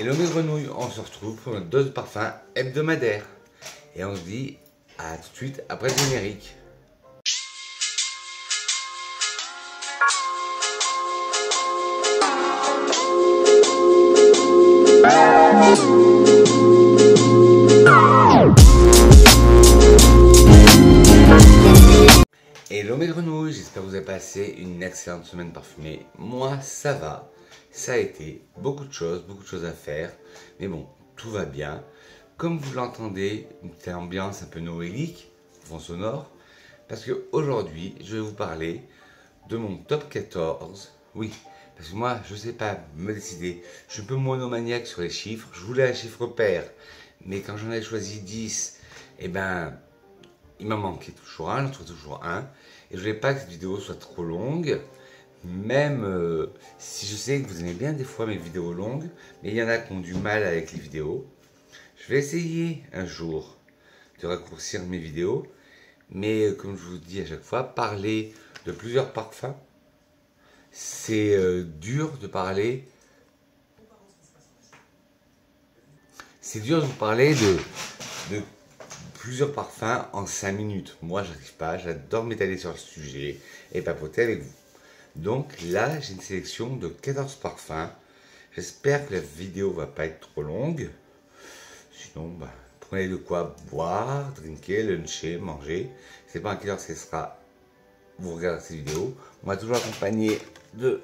Hello mes grenouilles, on se retrouve pour notre dose de parfum hebdomadaire. Et on se dit à tout de suite après le générique. Hello mes grenouilles, j'espère que vous avez passé une excellente semaine parfumée. Moi ça va, ça a été beaucoup de choses à faire. Mais bon, tout va bien. Comme vous l'entendez, une petite ambiance un peu noélique, fond sonore. Parce que aujourd'hui, je vais vous parler de mon top 14. Oui, parce que moi, je ne sais pas me décider. Je suis un peu monomaniaque sur les chiffres. Je voulais un chiffre pair. Mais quand j'en ai choisi 10, eh ben, il m'en manquait toujours un, j'en trouve toujours un. Et je voulais pas que cette vidéo soit trop longue. Même si je sais que vous aimez bien des fois mes vidéos longues. Mais il y en a qui ont du mal avec les vidéos. Je vais essayer un jour de raccourcir mes vidéos. Mais comme je vous dis à chaque fois, parler de plusieurs parfums, c'est dur de parler. C'est dur de vous parler de plusieurs parfums en 5 minutes. Moi, j'arrive pas. J'adore m'étaler sur le sujet et papoter avec vous. Donc là, j'ai une sélection de 14 parfums. J'espère que la vidéo va pas être trop longue. Sinon, bah, prenez de quoi boire, drinker, luncher, manger. C'est pas à quelle heure ce sera. Vous regardez cette vidéo. Moi, toujours accompagné de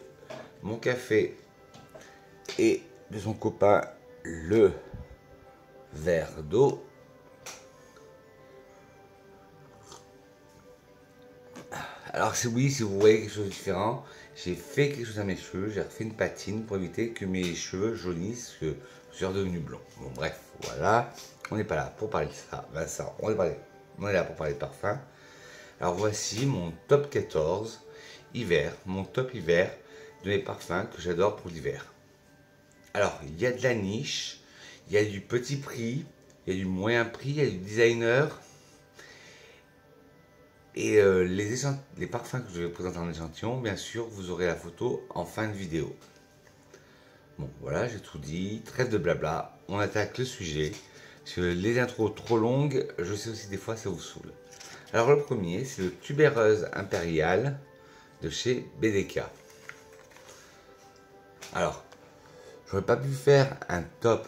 mon café et de son copain, le verre d'eau. Alors oui, si vous voyez quelque chose de différent, j'ai fait quelque chose à mes cheveux, j'ai refait une patine pour éviter que mes cheveux jaunissent, que je suis redevenu blond. Bon bref, voilà, on n'est pas là pour parler de ça, Vincent, on est là pour parler de parfum. Alors voici mon top 14 hiver, mon top hiver de mes parfums que j'adore pour l'hiver. Alors, il y a de la niche, il y a du petit prix, il y a du moyen prix, il y a du designer. Et les parfums que je vais présenter en échantillon, bien sûr, vous aurez la photo en fin de vidéo. Bon, voilà, j'ai tout dit. Trêve de blabla. On attaque le sujet. Parce que les intros trop longues, je sais aussi des fois ça vous saoule. Alors le premier, c'est le Tubéreuse Impériale de chez BDK. Alors, j'aurais pas pu faire un top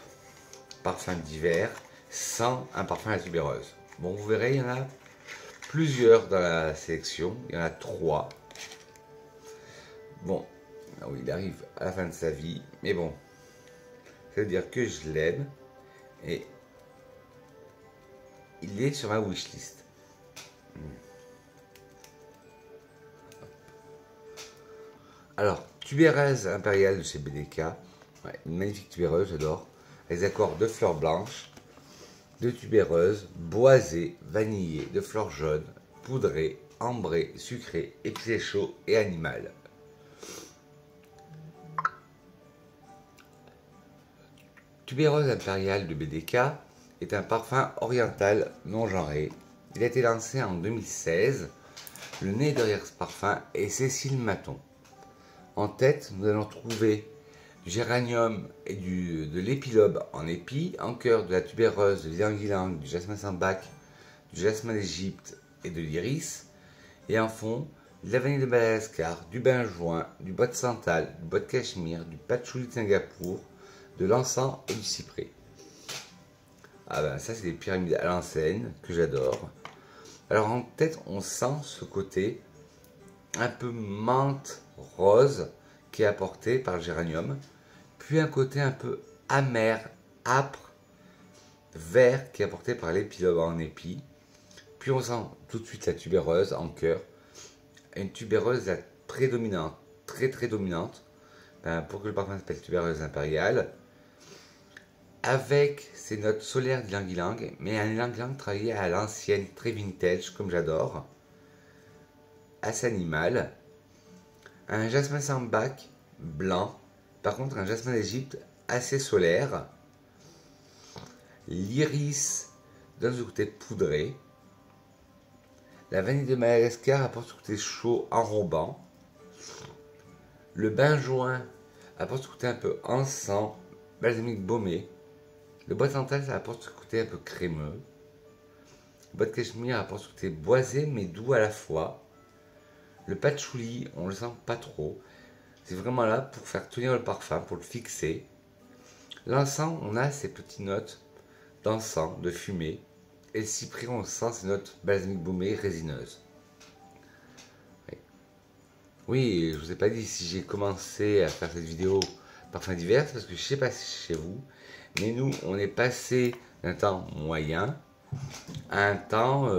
parfum d'hiver sans un parfum à la tubéreuse. Bon, vous verrez, il y en a plusieurs dans la sélection, il y en a 3. Bon, oui, il arrive à la fin de sa vie, mais bon, ça veut dire que je l'aime et il est sur ma wishlist. Alors, tubéreuse impériale de chez BDK, ouais, une magnifique tubéreuse, j'adore, les accords de fleurs blanches, de tubéreuse, boisée, vanillée, de fleurs jaunes, poudrée, ambrée, sucrée, épicé chaud et animal. Tubéreuse impériale de BDK est un parfum oriental non genré. Il a été lancé en 2016. Le nez derrière ce parfum est Cécile Maton. En tête, nous allons trouver du géranium et de l'épilobe en épi, en cœur de la tubéreuse, de l'ylang-ylang, du jasmin sambac, du jasmin d'Égypte et de l'iris, et en fond, de la vanille de Madagascar, du benjoin, du bois de santal, du bois de cachemire, du patchouli de Singapour, de l'encens et du cyprès. Ah ben ça c'est des pyramides à l'ancienne que j'adore. Alors en tête, on sent ce côté un peu menthe rose qui est apporté par le géranium, puis un côté un peu amer, âpre, vert qui est apporté par l'épilobe en épi, puis on sent tout de suite la tubéreuse en cœur, une tubéreuse prédominante, très dominante, pour que le parfum s'appelle tubéreuse impériale, avec ses notes solaires d'ylang-ylang, mais un ylang-ylang travaillé à l'ancienne, très vintage, comme j'adore, assez animal, un jasmin sambac blanc, par contre un jasmin d'Égypte assez solaire, l'iris donne ce côté poudré, la vanille de Madagascar apporte ce côté chaud enrobant, le benjoin apporte ce côté un peu encens, balsamique baumé. Le bois de santal, ça apporte ce côté un peu crémeux. Le bois de cachemire apporte ce côté boisé mais doux à la fois. Le patchouli, on le sent pas trop. C'est vraiment là pour faire tenir le parfum, pour le fixer. L'encens, on a ces petites notes d'encens, de fumée. Et le cyprien, on sent ces notes balsamique baumée résineuses. Oui, je vous ai pas dit si j'ai commencé à faire cette vidéo parfums divers, parce que je sais pas si chez vous, mais nous, on est passé d'un temps moyen à un temps,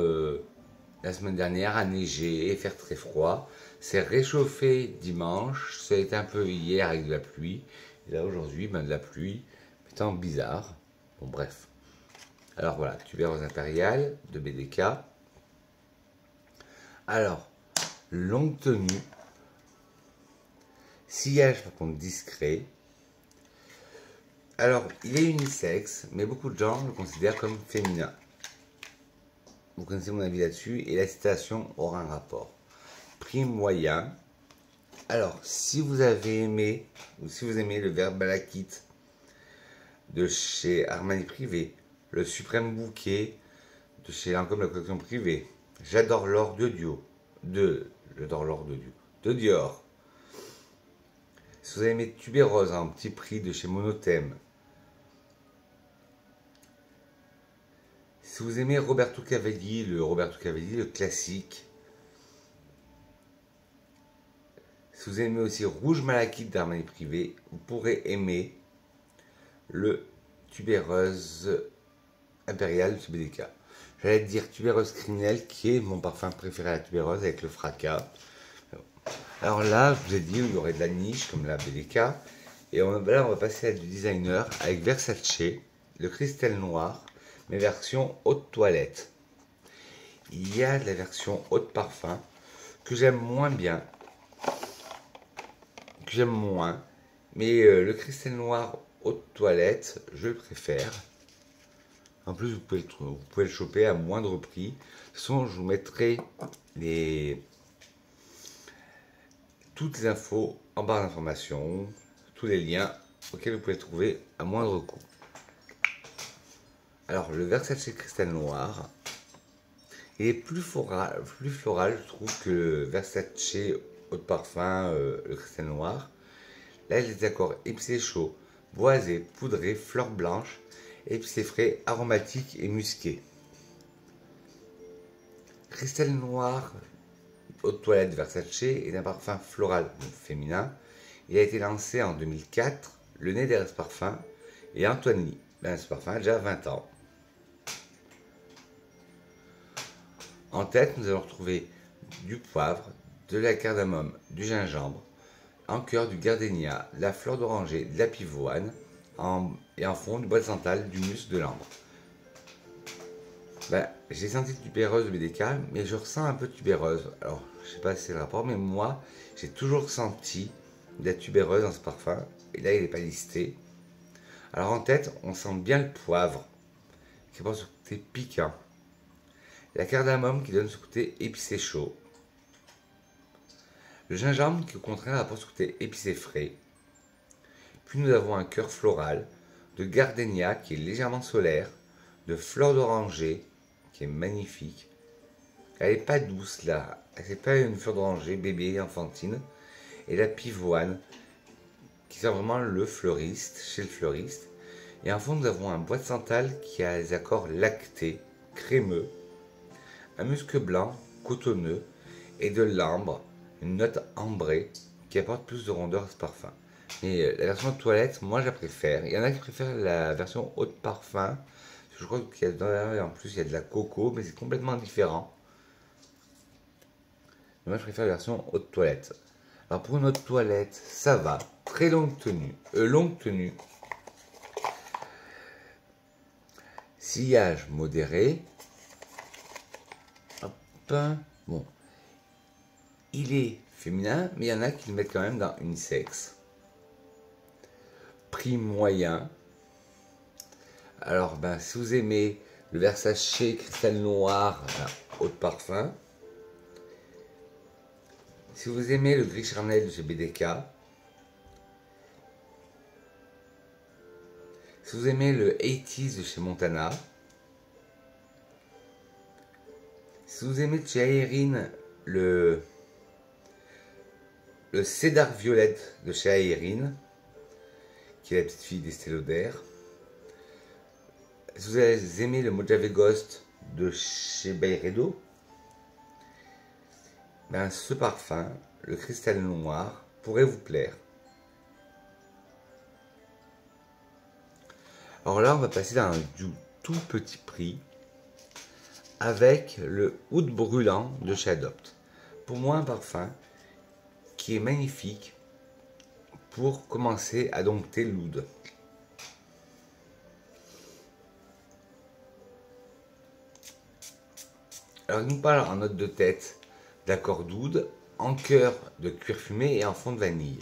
la semaine dernière, à neiger et faire très froid. C'est réchauffé dimanche, ça a été un peu hier avec de la pluie, et là aujourd'hui, ben, de la pluie, étant bizarre. Bon, bref. Alors voilà, tubérose impériale de BDK. Alors, longue tenue. Sillage par contre discret. Alors, il est unisexe, mais beaucoup de gens le considèrent comme féminin. Vous connaissez mon avis là-dessus, et la citation aura un rapport. Prix moyen. Alors, si vous avez aimé, ou si vous aimez le verbe Malakite de chez Armani Privé, le suprême bouquet de chez Lancôme la collection privée, j'adore l'or de j'adore l'or de Dior. Si vous avez aimé Tubérose en petit prix de chez Monothème, si vous aimez Roberto Cavalli, le classique, si vous aimez aussi Rouge Malakite d'Armani Privé, vous pourrez aimer le Tubéreuse impérial de BDK. J'allais dire Tubéreuse criminelle, qui est mon parfum préféré à la tubéreuse avec le fracas. Alors là, je vous ai dit, il y aurait de la niche comme la BDK. Et là, on va passer à du designer avec Versace, le cristal noir, mais version haute toilette. Il y a de la version haute parfum que j'aime moins bien, que j'aime moins, mais le cristal noir haute toilette, je le préfère. En plus, vous pouvez le choper à moindre prix. De toute façon, je vous mettrai toutes les infos en barre d'informations, tous les liens auxquels vous pouvez trouver à moindre coût. Alors, le Versace cristal noir, il est plus floral, je trouve, que le Versace eau de parfum, le cristal noir. Là, il y a des accords épicé chaud, boisé, poudré, fleurs blanches, épicé frais, aromatique et musqué. Cristal noir eau de toilette Versace est un parfum floral féminin. Il a été lancé en 2004, le nez d'Hermès Parfum et Antoine Lee. Hermès Parfum a déjà 20 ans. En tête, nous allons retrouver du poivre, de la cardamome, du gingembre, en cœur du gardénia, de la fleur d'oranger, de la pivoine, et en fond du bois de santal, du musc, de l'ambre. Ben, j'ai senti tubéreuse de BDK, mais je ressens un peu tubéreuse. Alors, je sais pas si c'est le rapport, mais moi, j'ai toujours senti de la tubéreuse dans ce parfum. Et là, il n'est pas listé. Alors, en tête, on sent bien le poivre, qui apporte ce côté piquant. La cardamome qui donne ce côté épicé chaud. Le gingembre qui, au contraire, apporte ce côté épicé frais. Puis nous avons un cœur floral, de gardénia qui est légèrement solaire, de fleur d'oranger qui est magnifique. Elle n'est pas douce là, c'est pas une fleur d'oranger bébé enfantine. Et la pivoine qui sent vraiment le fleuriste, chez le fleuriste. Et en fond nous avons un bois de santal qui a les accords lactés, crémeux, un musc blanc, cotonneux et de l'ambre, une note ambrée qui apporte plus de rondeur à ce parfum. Et la version de toilette, moi je la préfère. Il y en a qui préfèrent la version haute parfum. Je crois qu'il y a en plus il y a de la coco, mais c'est complètement différent. Mais moi je préfère la version haute toilette. Alors pour une haute toilette, ça va. Très longue tenue. Sillage modéré. Hop. Bon. Il est féminin, mais il y en a qui le mettent quand même dans unisexe. Prix moyen. Alors, ben, si vous aimez le Versace cristal noir, haut de parfum. Si vous aimez le gris charnel de chez BDK. Si vous aimez le 80s de chez Montana, si vous aimez de chez Aérine le Cédar Violette de chez Aérine, qui est la petite fille d'Estée Lauder, si vous aimez le Mojave Ghost de chez Byredo, ben ce parfum, le cristal noir, pourrait vous plaire. Alors là, on va passer dans du tout petit prix avec le Oud Brûlant de chez Adopt. Pour moi, un parfum qui est magnifique pour commencer à dompter l'oud. Alors, il nous parle en note de tête d'accord d'oud, en cœur de cuir fumé et en fond de vanille.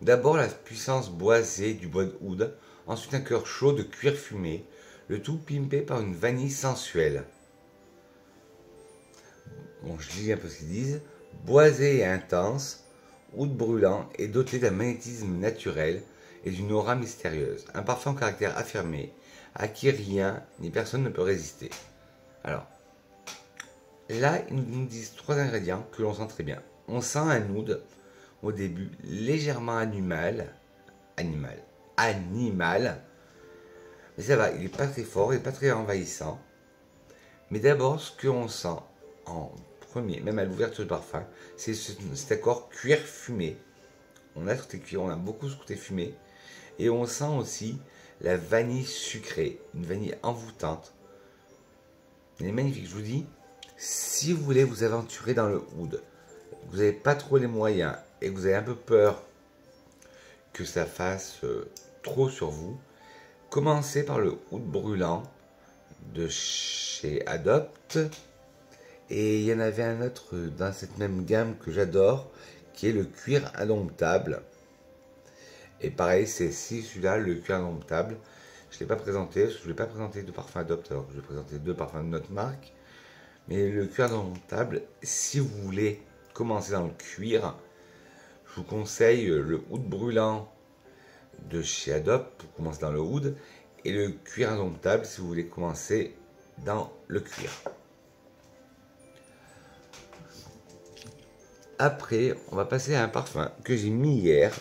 D'abord la puissance boisée du bois de oud, ensuite un cœur chaud de cuir fumé, le tout pimpé par une vanille sensuelle. Bon, je lis un peu ce qu'ils disent. Boisé et intense, oud brûlant et doté d'un magnétisme naturel et d'une aura mystérieuse. Un parfum au caractère affirmé, à qui rien ni personne ne peut résister. Alors, là, ils nous disent 3 ingrédients que l'on sent très bien. On sent un oud au début légèrement animal, mais ça va, il n'est pas très fort, il n'est pas très envahissant. Mais d'abord, ce qu'on sent en premier, même à l'ouverture du parfum, c'est cet accord cuir fumé. On a ce côté cuir, on a beaucoup ce côté fumé, et on sent aussi la vanille sucrée, une vanille envoûtante. Elle est magnifique, je vous dis. Si vous voulez vous aventurer dans le oud, vous n'avez pas trop les moyens et que vous avez un peu peur que ça fasse trop sur vous, commencez par le oud brûlant de chez Adopt. Et il y en avait un autre dans cette même gamme que j'adore, qui est le cuir indomptable. Et pareil, c'est celui-là, le cuir indomptable. Je ne l'ai pas présenté, parce que je ne vais pas présenter de parfum Adopt, alors que je vais présenter 2 parfums de notre marque. Mais le cuir indomptable, si vous voulez commencer dans le cuir, je vous conseille le oud brûlant de chez Adopt pour commencer dans le oud, et le cuir indomptable si vous voulez commencer dans le cuir. Après, on va passer à un parfum que j'ai mis hier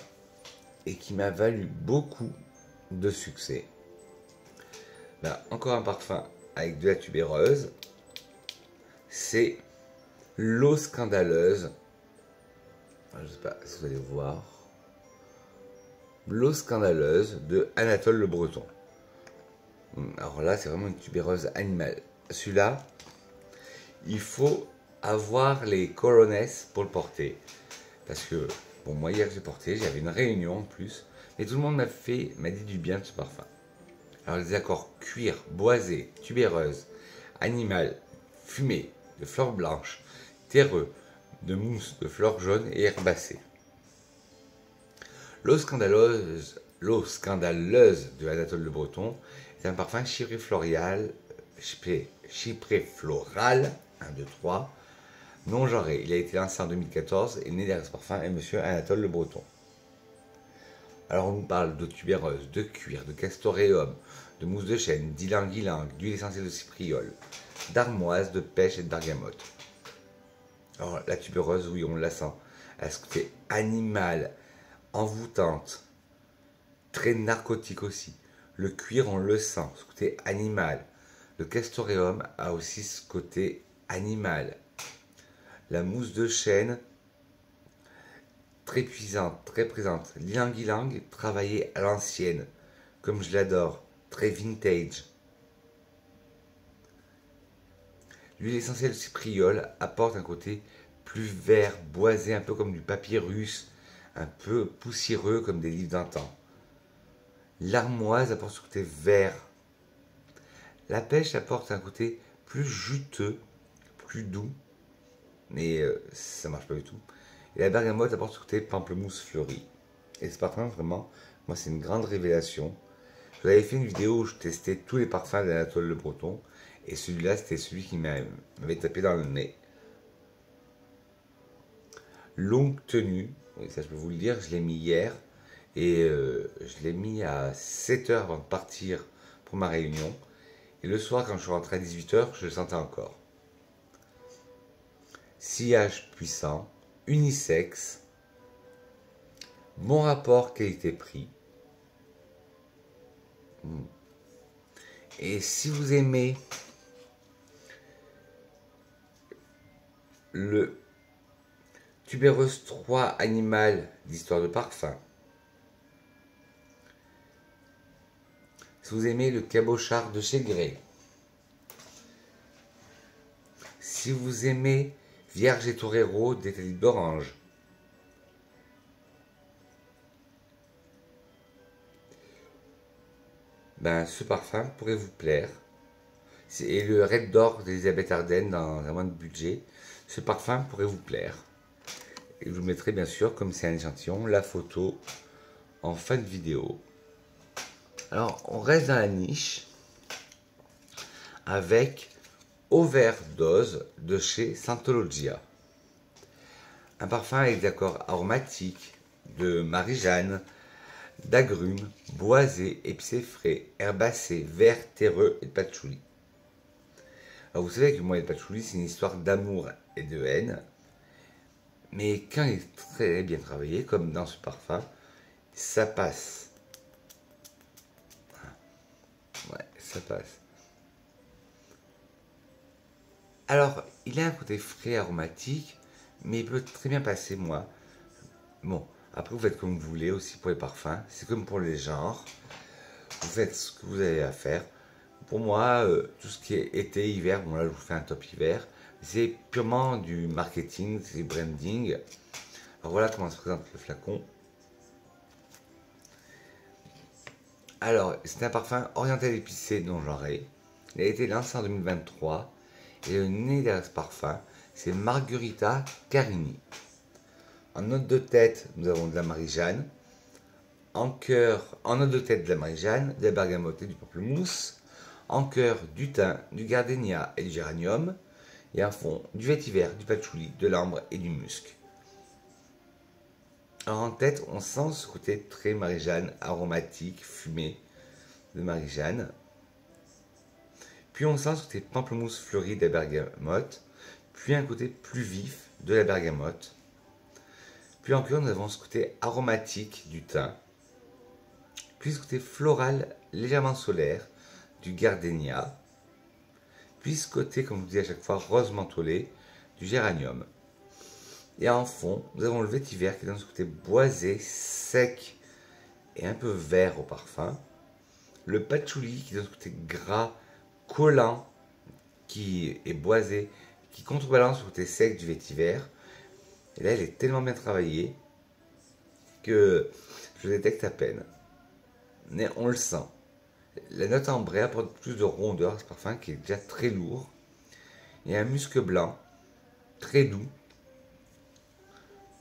et qui m'a valu beaucoup de succès. Là, encore un parfum avec de la tubéreuse. C'est l'eau scandaleuse. Je ne sais pas si vous allez voir. L'eau scandaleuse de Anatole Le Breton. Alors là, c'est vraiment une tubéreuse animale. Celui-là, il faut avoir les corones pour le porter. Parce que, bon, moi hier j'ai porté, j'avais une réunion en plus, mais tout le monde m'a dit du bien de ce parfum. Alors les accords cuir, boisé, tubéreuse, animal, fumé, de fleurs blanches, terreux, de mousse, de fleurs jaunes et herbacées. L'eau scandaleuse de Anatole Le Breton est un parfum chyprifloral, 1, 2, 3, non genré. Il a été lancé en 2014 et né derrière ce parfum est monsieur Anatole Le Breton. Alors on nous parle de tubéreuse, de cuir, de castoreum, de mousse de chêne, d'ylang-ylang, d'huile essentielle de cypriole, d'armoise, de pêche et de bergamote. Alors la tubéreuse, oui, on la sent. Elle a ce côté animal, envoûtante, très narcotique aussi. Le cuir, on le sent, ce côté animal. Le castoreum a aussi ce côté animal. La mousse de chêne, très puissante, très présente. L'ylang-ylang, travaillé à l'ancienne, comme je l'adore, très vintage. L'huile essentielle de cypriole apporte un côté plus vert, boisé, un peu comme du papyrus, un peu poussiéreux comme des livres d'antan. L'armoise apporte ce côté vert. La pêche apporte un côté plus juteux, plus doux, mais ça marche pas du tout. Et la bergamote apporte ce côté pamplemousse fleuri. Et ce parfum, vraiment, moi c'est une grande révélation. Je vous avais fait une vidéo où je testais tous les parfums d'Anatole Le Breton. Et celui-là, c'était celui qui m'avait tapé dans le nez. Longue tenue, oui, ça je peux vous le dire, je l'ai mis hier. Et je l'ai mis à 7 heures avant de partir pour ma réunion. Et le soir, quand je suis rentré à 18 heures, je le sentais encore. Sillage puissant, unisexe, bon rapport qualité-prix. Et si vous aimez le Tubéreuse 3 Animal d'histoire de parfum, si vous aimez le cabochard de chez Grey, si vous aimez Vierge et Torero d'Éthilie d'Orange, ben, ce parfum pourrait vous plaire. Et le Red d'Or d'Elisabeth Arden dans un mois de budget, ce parfum pourrait vous plaire. Et je vous mettrai bien sûr, comme c'est un échantillon, la photo en fin de vidéo. Alors, on reste dans la niche avec Overdose de chez Santologia. Un parfum avec des accords aromatiques de Marie-Jeanne, d'agrumes, boisés, épicés frais, herbacés, verts, terreux et de patchouli. Alors vous savez que moi et le patchouli, c'est une histoire d'amour et de haine. Mais quand il est très bien travaillé, comme dans ce parfum, ça passe. Ouais, ça passe. Alors, il a un côté frais, aromatique, mais il peut très bien passer, moi. Bon, après vous faites comme vous voulez aussi pour les parfums. C'est comme pour les genres. Vous faites ce que vous avez à faire. Pour moi, tout ce qui est été, hiver, bon là je vous fais un top hiver. C'est purement du marketing, c'est du branding. Alors voilà comment se présente le flacon. Alors, c'est un parfum oriental épicé non genré. Il a été lancé en 2023. Et le nez derrière ce parfum, c'est Margherita Carini. En note de tête, nous avons de la Marie-Jeanne. En note de tête de la Marie-Jeanne, de la bergamote et du pamplemousse. En cœur, du thym, du gardénia et du géranium. Et en fond, du vétiver, du patchouli, de l'ambre et du musc. Alors en tête, on sent ce côté très Marie-Jeanne, aromatique, fumé de Marie-Jeanne. Puis on sent ce côté pamplemousse fleuri de la bergamote. Puis un côté plus vif de la bergamote. Puis en cœur, nous avons ce côté aromatique du thym. Puis ce côté floral légèrement solaire du gardénia. Puis ce côté, comme je vous dis à chaque fois, rose mentholé du géranium. Et en fond, nous avons le vétiver qui donne ce côté boisé, sec et un peu vert au parfum. Le patchouli qui donne ce côté gras, collant, qui est boisé, qui contrebalance le côté sec du vétiver. Et là, il est tellement bien travaillé que je le détecte à peine. Mais on le sent. La note ambrée apporte plus de rondeur à ce parfum qui est déjà très lourd. Et un musc blanc, très doux,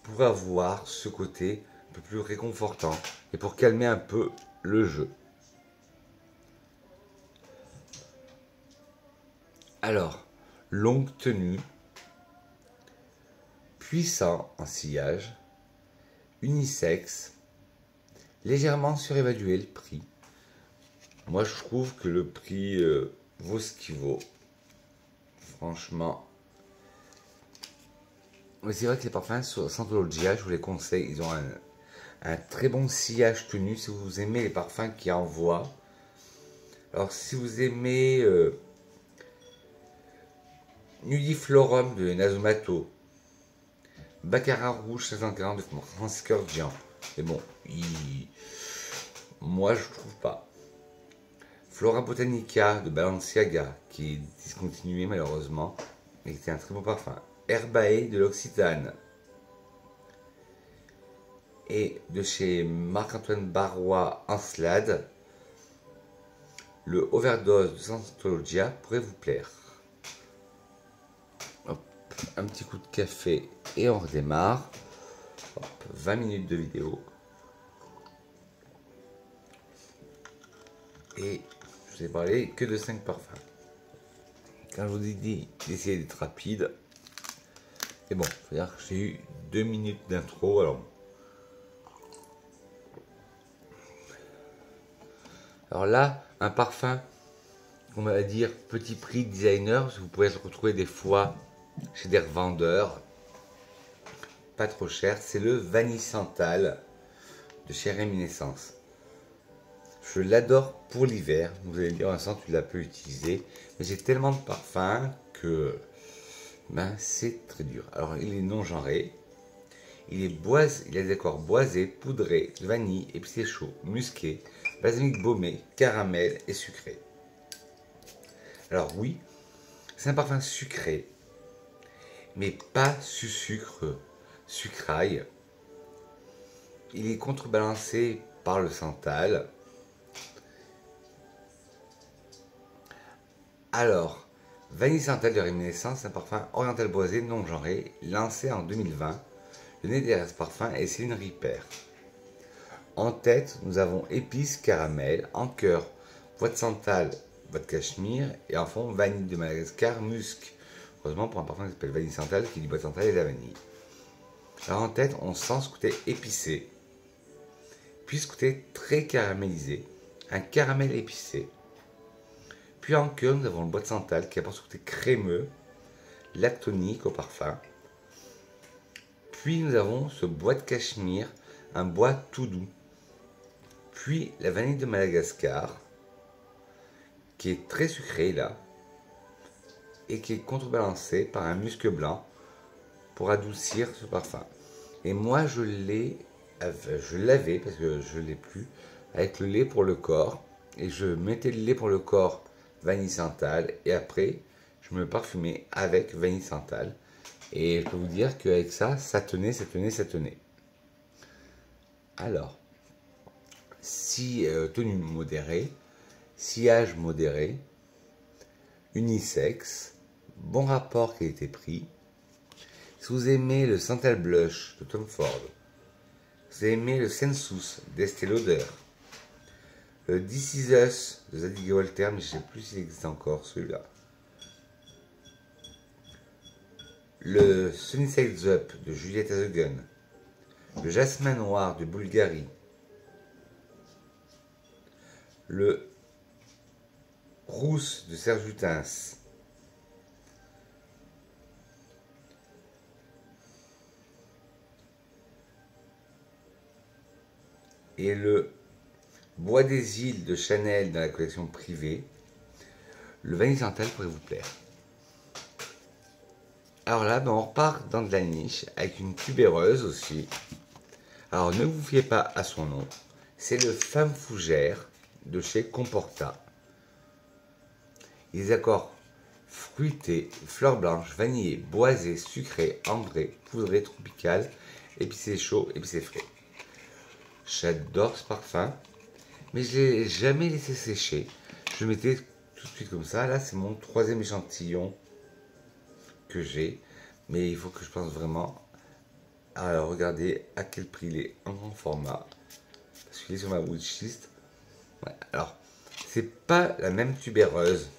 pour avoir ce côté un peu plus réconfortant et pour calmer un peu le jeu. Alors, longue tenue, puissant en sillage, unisexe, légèrement surévalué le prix. Moi je trouve que le prix vaut ce qu'il vaut. Franchement. Mais c'est vrai que les parfums sur Santologia, je vous les conseille. Ils ont un très bon sillage tenu si vous aimez les parfums qui envoient. Alors si vous aimez Nudiflorum de Nasomato, Baccarat Rouge 540 de Francis Kurkdjian. Mais bon, moi je trouve pas. Flora Botanica de Balenciaga, qui est discontinué malheureusement, mais qui était un très beau parfum. Herbae de l'Occitane. Et de chez Marc-Antoine Barrois Ancelade, le Overdose de Santologia pourrait vous plaire. Hop, un petit coup de café et on redémarre. Hop, 20 minutes de vidéo. Et je vous ai parlé que de 5 parfums. Quand je vous ai dit d'essayer d'être rapide, et bon, faut dire que j'ai eu 2 minutes d'intro. Alors, Alors là, un parfum, on va dire petit prix designer, vous pouvez le retrouver des fois chez des revendeurs, pas trop cher, c'est le Vanille Santal de chez Réminiscence. Je l'adore pour l'hiver, vous allez dire, Vincent, tu l'as peu utilisé, mais j'ai tellement de parfums que c'est très dur. Alors il est non genré, il a des accords boisés, poudrés, vanille, épicé chaud, musqué, basilic baumé, caramel et sucré. Alors oui, c'est un parfum sucré, mais pas sucre, sucraille. Il est contrebalancé par le santal. Alors, Vanille Santal de Réminiscence, c'est un parfum oriental boisé non genré, lancé en 2020. Le nez derrière ce parfum est Céline Ripper. En tête, nous avons épices, caramel, en cœur, bois de santal, bois de cachemire, et en fond, vanille de Madagascar, musc. Heureusement pour un parfum qui s'appelle Vanille Santal, qui dit bois de santal et de la vanille. Alors en tête, on sent ce côté épicé, puis ce côté très caramélisé, un caramel épicé. Puis en cœur, nous avons le bois de santal qui apporte ce côté crémeux, lactonique au parfum. Puis nous avons ce bois de cachemire, un bois tout doux. Puis la vanille de Madagascar, qui est très sucrée là, et qui est contrebalancée par un musc blanc pour adoucir ce parfum. Et moi je l'avais, parce que je ne l'ai plus, avec le lait pour le corps. Et je mettais le lait pour le corps vanille santal, et après je me parfumais avec vanille santal. Et je peux vous dire qu'avec ça, ça tenait. Alors, si tenue modérée, sillage modéré, unisexe, bon rapport qualité-prix. Si vous aimez le Santal Blush de Tom Ford, si vous aimez le Sensus d'Estée Lauder, le This Is Us de Zadig & Voltaire, mais je ne sais plus s'il existe encore celui-là, le Sunny Side Up de Juliette Hagen, le Jasmin Noir de Bulgarie, le Rousse de Serge Lutens, et le Bois des îles de Chanel dans la collection privée, le Vanille Santal pourrait vous plaire. Alors là, on repart dans de la niche avec une tubéreuse aussi. Alors ne vous fiez pas à son nom, c'est le Femme Fougère de chez Comporta. Les accords fruités, fleurs blanches, vanillées, boisées, sucrées, ambrées, poudrées, tropicales, épicé chaud, épicé frais. J'adore ce parfum, mais je ne l'ai jamais laissé sécher. Je le mettais tout de suite comme ça. Là, c'est mon 3e échantillon que j'ai, mais il faut que je pense vraiment à regarder à quel prix il est en grand format, parce qu'il est sur ma wishlist. Ouais, alors, c'est pas la même tubéreuse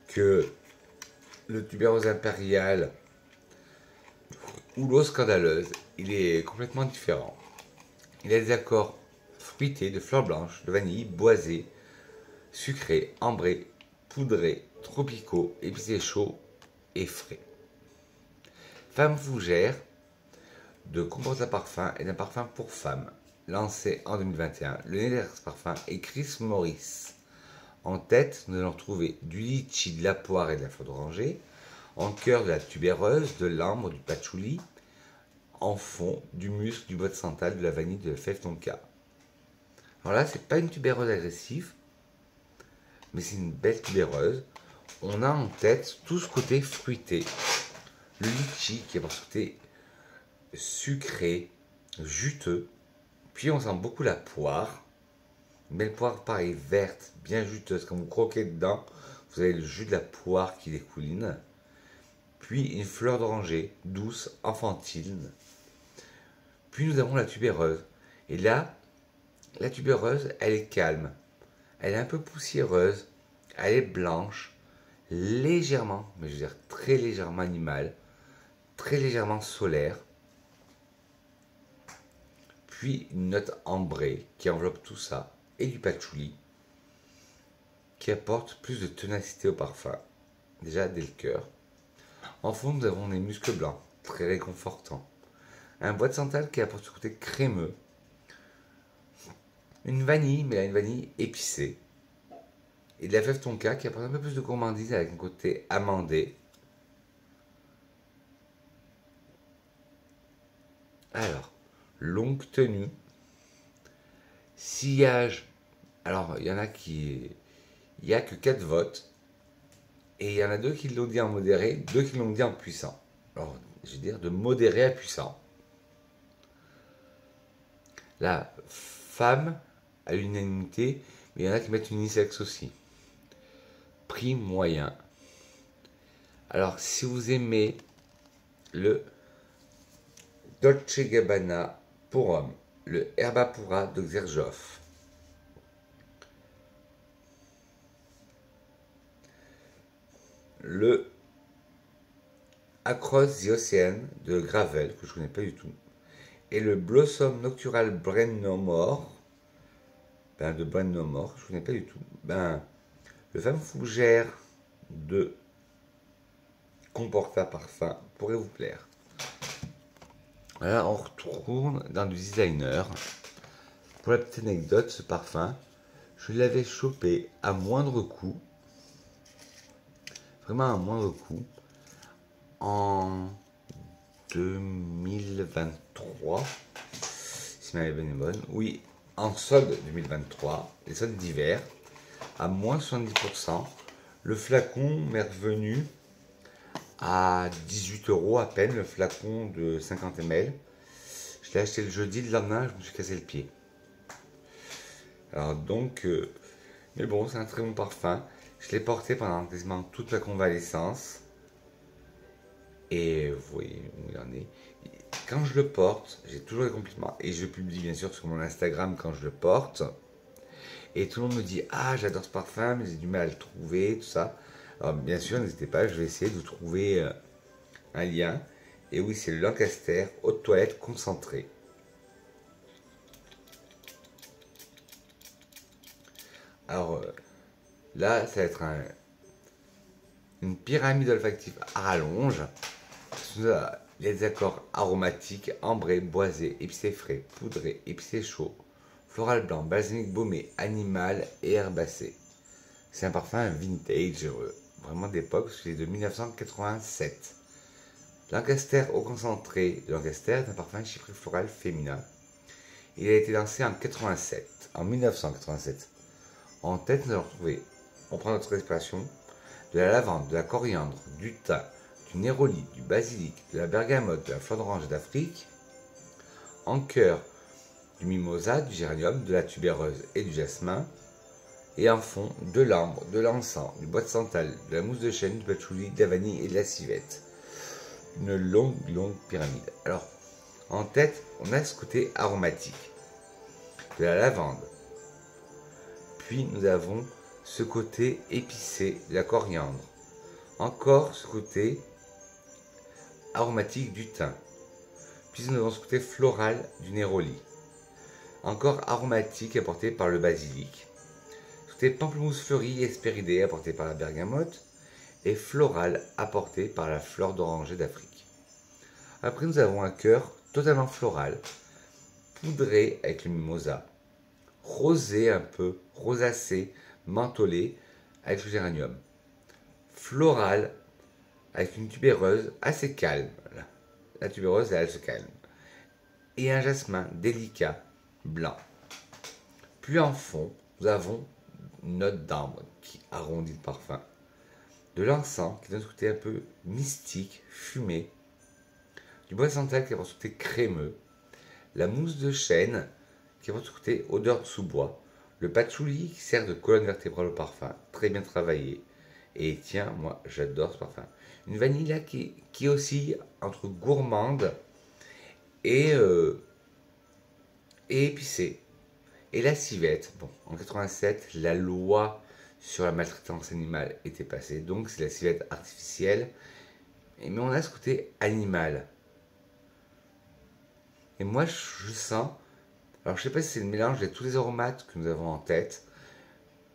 que le tubéreuse impérial ou l'eau scandaleuse. Il est complètement différent. Il a des accords fruités de fleurs blanches, de vanille, boisés, sucrés, ambrés, poudrés, tropicaux, épicés chauds et frais. Femme Fougère de Comporta Parfum est un parfum pour femmes, lancé en 2021. Le nez derrière ce parfum est Chris Morris. En tête, nous allons retrouver du litchi, de la poire et de la fleur d'oranger. En cœur, de la tubéreuse, de l'ambre, du patchouli. En fond, du musc, du bois de santal, de la vanille, de la fève tonka. Alors là, c'est pas une tubéreuse agressive, mais c'est une belle tubéreuse. On a en tête tout ce côté fruité. Le litchi qui a ce côté sucré, juteux. Puis on sent beaucoup la poire. Une belle poire pareil, verte, bien juteuse. Quand vous croquez dedans, vous avez le jus de la poire qui découline. Puis une fleur d'oranger, douce, enfantine. Puis nous avons la tubéreuse. Et là, la tubéreuse, elle est calme. Elle est un peu poussiéreuse. Elle est blanche. Légèrement, mais je veux dire très légèrement animale. Très légèrement solaire. Puis une note ambrée qui enveloppe tout ça. Et du patchouli. qui apporte plus de ténacité au parfum, déjà dès le cœur. En fond, nous avons des muscles blancs, très réconfortants. Un bois de santal qui apporte ce côté crémeux. Une vanille, mais là une vanille épicée. Et de la fève tonka qui apporte un peu plus de gourmandise avec un côté amandé. Alors, longue tenue, sillage. Alors, il y en a qui. Il n'y a que 4 votes. Et il y en a 2 qui l'ont dit en modéré, 2 qui l'ont dit en puissant. Alors, je vais dire de modéré à puissant. La femme à l'unanimité, mais il y en a qui mettent unisexe aussi. Prix moyen. Alors, si vous aimez le Dolce Gabbana pour homme, le Herbapura de Xerjoff, le Across the Ocean de Gravel, que je ne connais pas du tout, et le Blossom Noctural Brain No More, de Brain No More, je ne connais pas du tout, le Femme Fougère de Comporta Parfum pourrait vous plaire. Là, on retourne dans du designer. Pour la petite anecdote, ce parfum, je l'avais chopé à moindre coût, vraiment à moindre coût, en 2023, si ma mémoire est bonne, oui, en solde 2023, les soldes d'hiver, à moins 70%. Le flacon m'est revenu à 18 € à peine, le flacon de 50 ml. Je l'ai acheté le jeudi, le lendemain, je me suis cassé le pied. Alors donc, mais bon, c'est un très bon parfum. Je l'ai porté pendant quasiment toute la convalescence. Et vous voyez où il en est. Quand je le porte, j'ai toujours des compliments. Et je publie bien sûr sur mon Instagram quand je le porte. Et tout le monde me dit: ah, j'adore ce parfum, mais j'ai du mal à le trouver, tout ça. Alors bien sûr, n'hésitez pas, je vais essayer de vous trouver un lien. Et oui, c'est le Lancaster eau de toilette concentré. Alors là, ça va être une pyramide olfactive à rallonge. Les accords aromatiques: ambré, boisé, épicé frais, poudré, épicé chaud, floral blanc, balsamique baumé, animal et herbacé. C'est un parfum vintage, vraiment d'époque, parce que c'est de 1987. Lancaster au concentré de Lancaster est un parfum chiffré floral féminin. Il a été lancé en 1987. En tête, nous allons retrouver, on prend notre inspiration, de la lavande, de la coriandre, du thym, du néroli, du basilic, de la bergamote, de la fleur d'oranger d'Afrique. En cœur, du mimosa, du géranium, de la tubéreuse et du jasmin. Et en fond, de l'ambre, de l'encens, du bois de santal, de la mousse de chêne, du patchouli, de la vanille et de la civette. Une longue pyramide. Alors, en tête, on a ce côté aromatique, de la lavande. Puis nous avons ce côté épicé de la coriandre. Encore ce côté aromatique du thym. Puis nous avons ce côté floral du néroli. Encore aromatique apporté par le basilic. Ce côté pamplemousse fleuri et hespéridé apporté par la bergamote. Et floral apporté par la fleur d'oranger d'Afrique. Après nous avons un cœur totalement floral, poudré avec le mimosa, rosé un peu, rosacé, mentholé avec le géranium, floral avec une tubéreuse assez calme. La tubéreuse, elle se calme. Et un jasmin délicat, blanc. Puis en fond, nous avons une note d'ambre qui arrondit le parfum. De l'encens qui donne ce côté un peu mystique, fumé. Du bois de santal qui apporte ce côté crémeux. La mousse de chêne qui apporte ce côté odeur de sous-bois. Le patchouli qui sert de colonne vertébrale au parfum, très bien travaillé. Et tiens, moi j'adore ce parfum. Une vanille là qui oscille entre gourmande et épicée. Et la civette, bon, en 87, la loi sur la maltraitance animale était passée, donc c'est la civette artificielle. Mais on a ce côté animal. Et moi je sens, alors je sais pas si c'est le mélange de tous les aromates que nous avons en tête,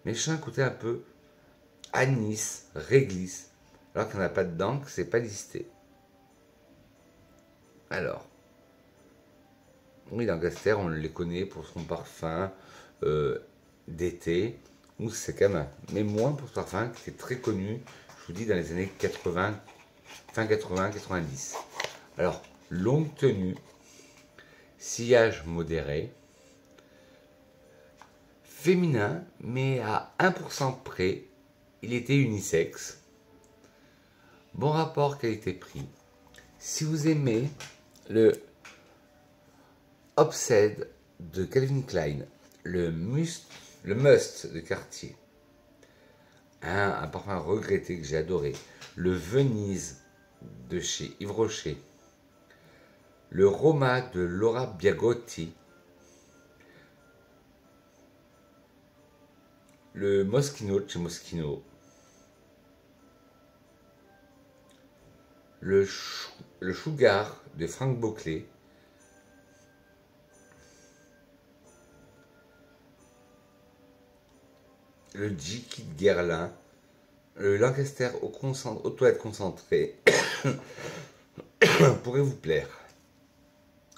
Mais je sens un côté un peu anis, réglisse, alors qu'il n'y en a pas dedans, que c'est pas listé. Alors, oui, Lancaster, on les connaît pour son parfum d'été, ou c'est quand même, mais moins pour ce parfum qui était très connu, je vous dis, dans les années 80, fin 80, 90. Alors, longue tenue, sillage modéré, féminin, mais à 1% près, il était unisexe. Bon rapport qualité-prix. Si vous aimez le Obsède de Calvin Klein, le Must de Cartier, un parfum regretté que j'ai adoré, le Venise de chez Yves Rocher, le Roma de Laura Biagotti, le Moschino de chez Moschino, le Sugar de Franck Boclet, le J-Kit Guerlain, le Lancaster aux toilettes concentrées pourrait vous plaire.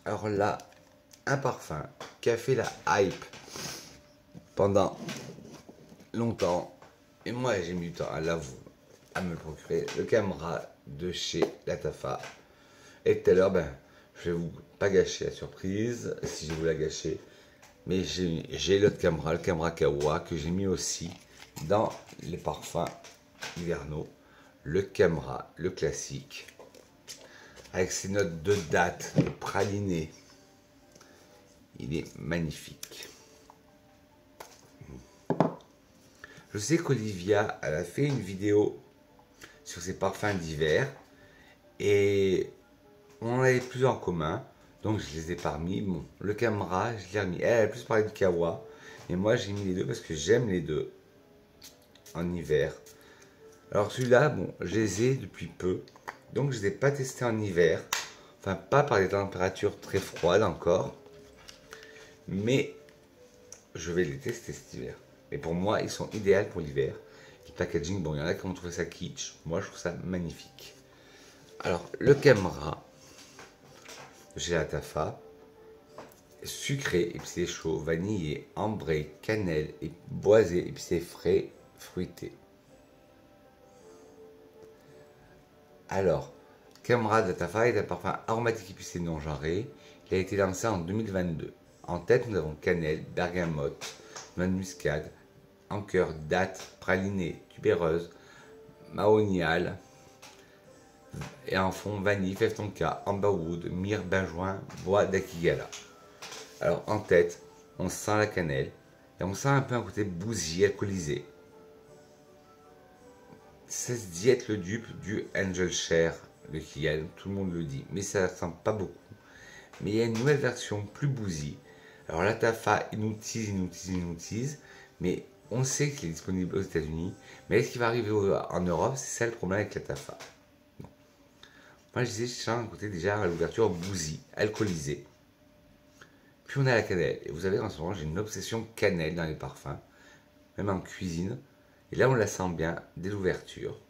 Alors là, un parfum qui a fait la hype pendant longtemps, et moi j'ai mis du temps à l'avouer, à me le procurer, le Camera de chez Latafa. Et tout à l'heure, je vais vous pas gâcher la surprise, si je vais vous la gâcher, mais j'ai l'autre Camera, le Camera Kawa, que j'ai mis aussi dans les parfums hivernaux, le Camera, le classique, avec ses notes de date, de praliné. Il est magnifique. Je sais qu'Olivia, elle a fait une vidéo sur ses parfums d'hiver et on en avait plus en commun, donc je les ai pas remis. Bon, le Camera, je l'ai remis. Elle a plus parlé de Kawa, et moi j'ai mis les deux parce que j'aime les deux en hiver. Alors celui-là, bon, je les ai depuis peu, donc je ne les ai pas testés en hiver, enfin pas par des températures très froides encore, mais je vais les tester cet hiver. Mais pour moi, ils sont idéaux pour l'hiver. Le packaging, bon, il y en a qui ont trouvé ça kitsch, moi je trouve ça magnifique. Alors, le Camera, chez la Tafa, sucré, épicé chaud, vanillé, ambré, cannelle, et boisé, épicé frais, fruité. Alors, Camera de Tafa est un parfum aromatique épicé non genré. Il a été lancé en 2022. En tête, nous avons cannelle, bergamote, noix de muscade, en cœur, date, praliné, tubéreuse, mahonial, et en fond, vanille, fève tonka, amberwood, myrrhe, benjoin, bois d'akigala. Alors, en tête, on sent la cannelle, et on sent un peu un côté bousillé, alcoolisé. Ça se dit être le dupe du Angel Share de Kian, tout le monde le dit, mais ça ne ressemble pas beaucoup. Mais il y a une nouvelle version plus bousy. Alors la Tafa, il nous tease, mais on sait qu'il est disponible aux États-Unis. Mais est-ce qu'il va arriver en Europe? C'est ça le problème avec la Tafa. Bon. Moi je disais, je sens un côté déjà à l'ouverture bousy, alcoolisé. Puis on a la cannelle. Et vous savez, en ce moment, j'ai une obsession cannelle dans les parfums, même en cuisine. Et là, on la sent bien dès l'ouverture.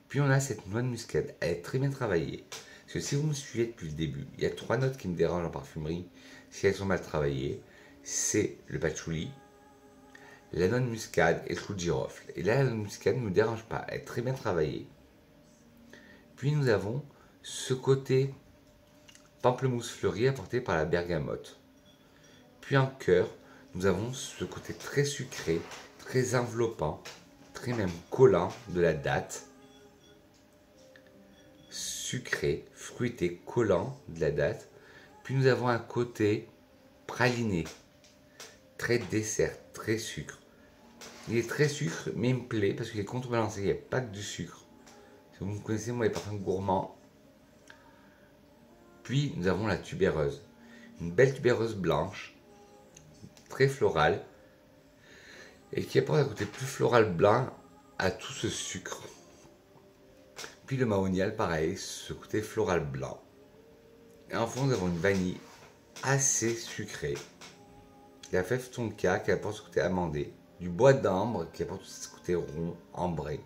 Puis on a cette noix de muscade. Elle est très bien travaillée. Parce que si vous me suivez depuis le début, il y a 3 notes qui me dérangent en parfumerie. Si elles sont mal travaillées, c'est le patchouli, la noix de muscade et le clou de girofle. Et là, la noix de muscade ne me dérange pas. Elle est très bien travaillée. Puis nous avons ce côté pamplemousse fleuri apporté par la bergamote. Puis en cœur, nous avons ce côté très sucré, très enveloppant, très même collant de la date. Sucré, fruité, collant de la date. Puis nous avons un côté praliné, très dessert, très sucre. Il est très sucre, mais il me plaît parce qu'il est contrebalancé, il n'y a pas que du sucre. Si vous me connaissez, moi, les parfums gourmands. Puis nous avons la tubéreuse, une belle tubéreuse blanche, très florale, et qui apporte un côté plus floral blanc à tout ce sucre. Puis le mahonial, pareil, ce côté floral blanc. Et en fond, nous avons une vanille assez sucrée. la fève tonka qui apporte ce côté amandé, du bois d'ambre qui apporte ce côté rond, ambré,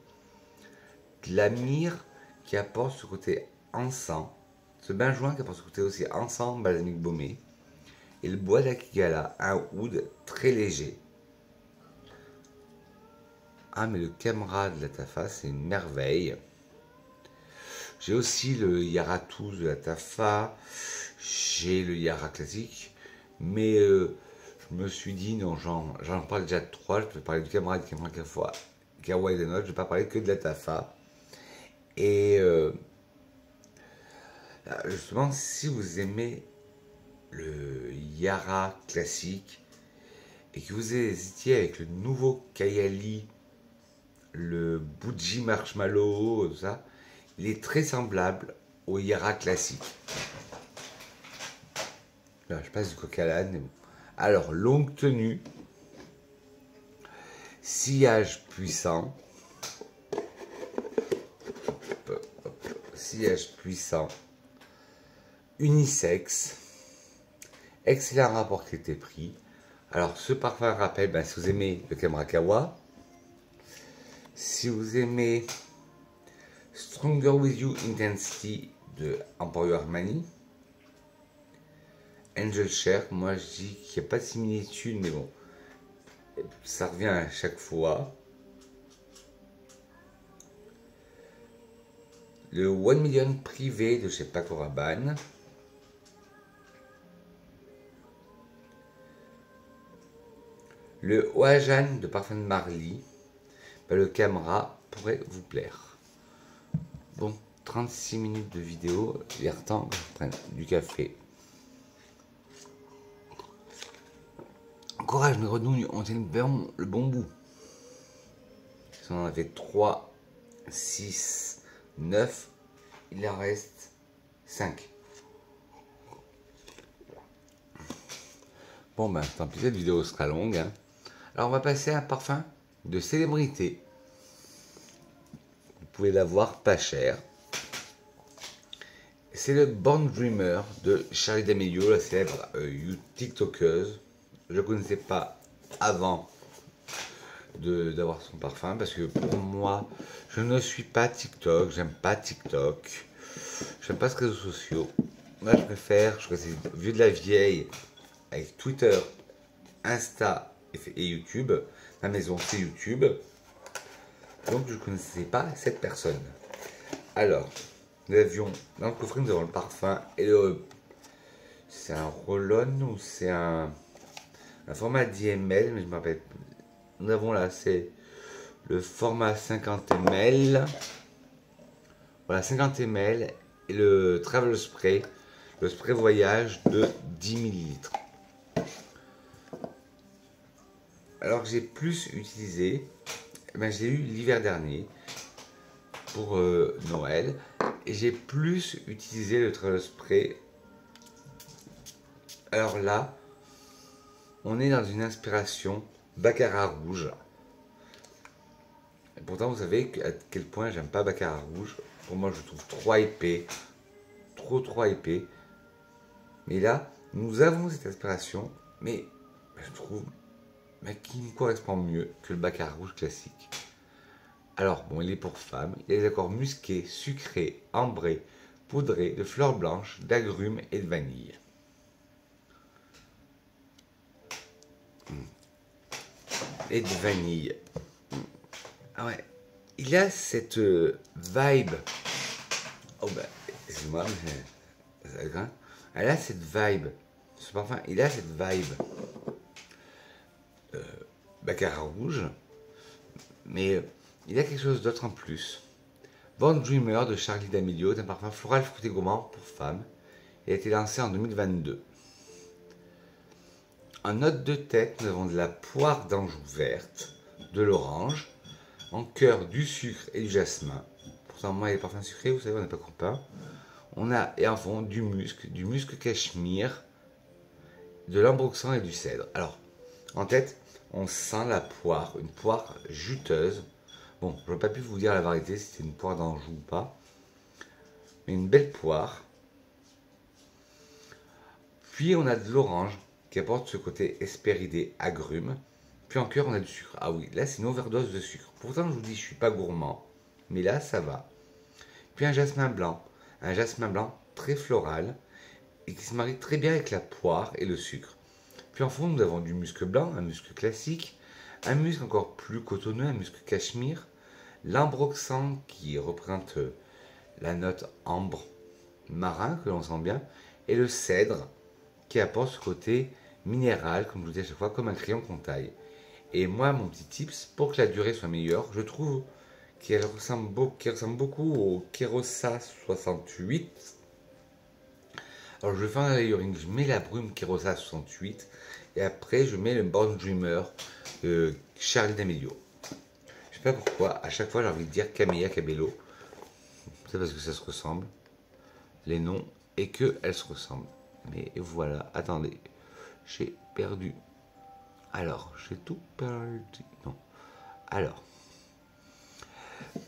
de la myrrhe qui apporte ce côté encens, ce benjoin qui apporte ce côté aussi encens balsamique baumé, et le bois d'Akigala, un oud très léger. Ah, mais le Camera de la Tafa, c'est une merveille. J'ai aussi le Yaratus de la Tafa, j'ai le Yara classique, mais je me suis dit, non, j'en parle déjà de 3, je peux parler du Camera, du Camera Kawa et des notes, je ne vais pas parler que de la Tafa. Et justement, si vous aimez le Yara classique et que vous hésitiez avec le nouveau Kayali, le Bougie Marshmallow, tout ça, il est très semblable au Yara classique. Là, je passe du coq à l'âne. Bon. Alors, longue tenue, sillage puissant, sillage puissant, unisexe, excellent rapport qualité-prix. Alors, ce parfum rappelle, ben, si vous aimez le Kamrakawa, si vous aimez Stronger With You Intensity de Emporio Armani, Angel Share, moi je dis qu'il n'y a pas de similitude, mais bon, ça revient à chaque fois. Le 1 Million privé de chez Paco Rabanne. Le Oajan de Parfum de Marly. Ben, le Camera pourrait vous plaire. Bon, 36 minutes de vidéo, il est temps que je prenne du café. Courage mes grenouilles, on tient le bon bout. Si on en avait 3, 6, 9, il en reste 5. Bon ben, tant pis, cette vidéo sera longue. Hein. Alors on va passer à un parfum de célébrité. Vous pouvez l'avoir pas cher. C'est le Born Dreamer de Charli D'Amelio, la célèbre TikTokeuse. Je ne connaissais pas avant d'avoir son parfum parce que pour moi, je ne suis pas TikTok, j'aime pas TikTok, j'aime pas ce réseau social. Moi, je préfère, je suis vieux de la vieille avec Twitter, Insta et YouTube. Ma maison, c'est YouTube. Donc, je ne connaissais pas cette personne. Alors, nous avions dans le coffret, nous avons le parfum et le. C'est un roll-on ou c'est un format 10 ml, mais je me rappelle. Nous avons là, c'est le format 50 ml. Voilà, 50 ml et le Travel Spray, le spray voyage de 10 ml. Alors que j'ai plus utilisé, ben, j'ai eu l'hiver dernier pour Noël et j'ai plus utilisé le Travel Spray. Alors là, on est dans une inspiration Baccarat rouge. Et pourtant, vous savez à quel point j'aime pas Baccarat rouge. Pour moi, je trouve trop épais. Trop épais. Mais là, nous avons cette inspiration, mais je trouve qui me correspond mieux que le Baccarat rouge classique. Alors, bon, il est pour femmes. Il y a des accords musqués, sucrés, ambrés, poudrés, de fleurs blanches, d'agrumes et de vanille. Et de vanille. Ah ouais. Il a cette vibe. Oh ben, excuse-moi, mais ça grince. Elle a cette vibe. Ce parfum, il a cette vibe. Baccarat rouge. Mais il a quelque chose d'autre en plus. Born Dreamer de Charli D'Amelio est un parfum floral fruité gourmand pour femmes. Il a été lancé en 2022. En note de tête, nous avons de la poire d'Anjou verte, de l'orange, en cœur du sucre et du jasmin. Pourtant, moi, les parfums sucrés, vous savez, on n'est pas copains. On a, et en fond, du musc cachemire, de l'ambroxan et du cèdre. Alors, en tête, on sent la poire, une poire juteuse. Bon, je n'aurais pas pu vous dire la variété, si c'était une poire d'Anjou ou pas. Mais une belle poire. Puis, on a de l'orange. qui apporte ce côté hespéridé agrume. Puis en cœur, on a du sucre. Ah oui, là, c'est une overdose de sucre. Pourtant, je vous dis, je suis pas gourmand. Mais là, ça va. Puis un jasmin blanc. Un jasmin blanc très floral et qui se marie très bien avec la poire et le sucre. Puis en fond, nous avons du musc blanc, un musc classique, un musc encore plus cotonneux, un musc cachemire, l'ambroxan qui représente la note ambre marin que l'on sent bien, et le cèdre qui apporte ce côté minéral, comme je vous dis à chaque fois, comme un crayon qu'on taille. Et moi, mon petit tips, pour que la durée soit meilleure, je trouve qu'elle ressemble, beaucoup au Kerosa 68. Alors je vais faire un layering, je mets la brume Kerosa 68 et après je mets le Born Dreamer de Charlie D'Amelio. Je sais pas pourquoi, à chaque fois j'ai envie de dire Camélia Cabello. C'est parce que ça se ressemble, les noms, et qu'elles se ressemblent. Mais voilà, attendez, j'ai perdu. Alors, j'ai tout perdu. Non. Alors,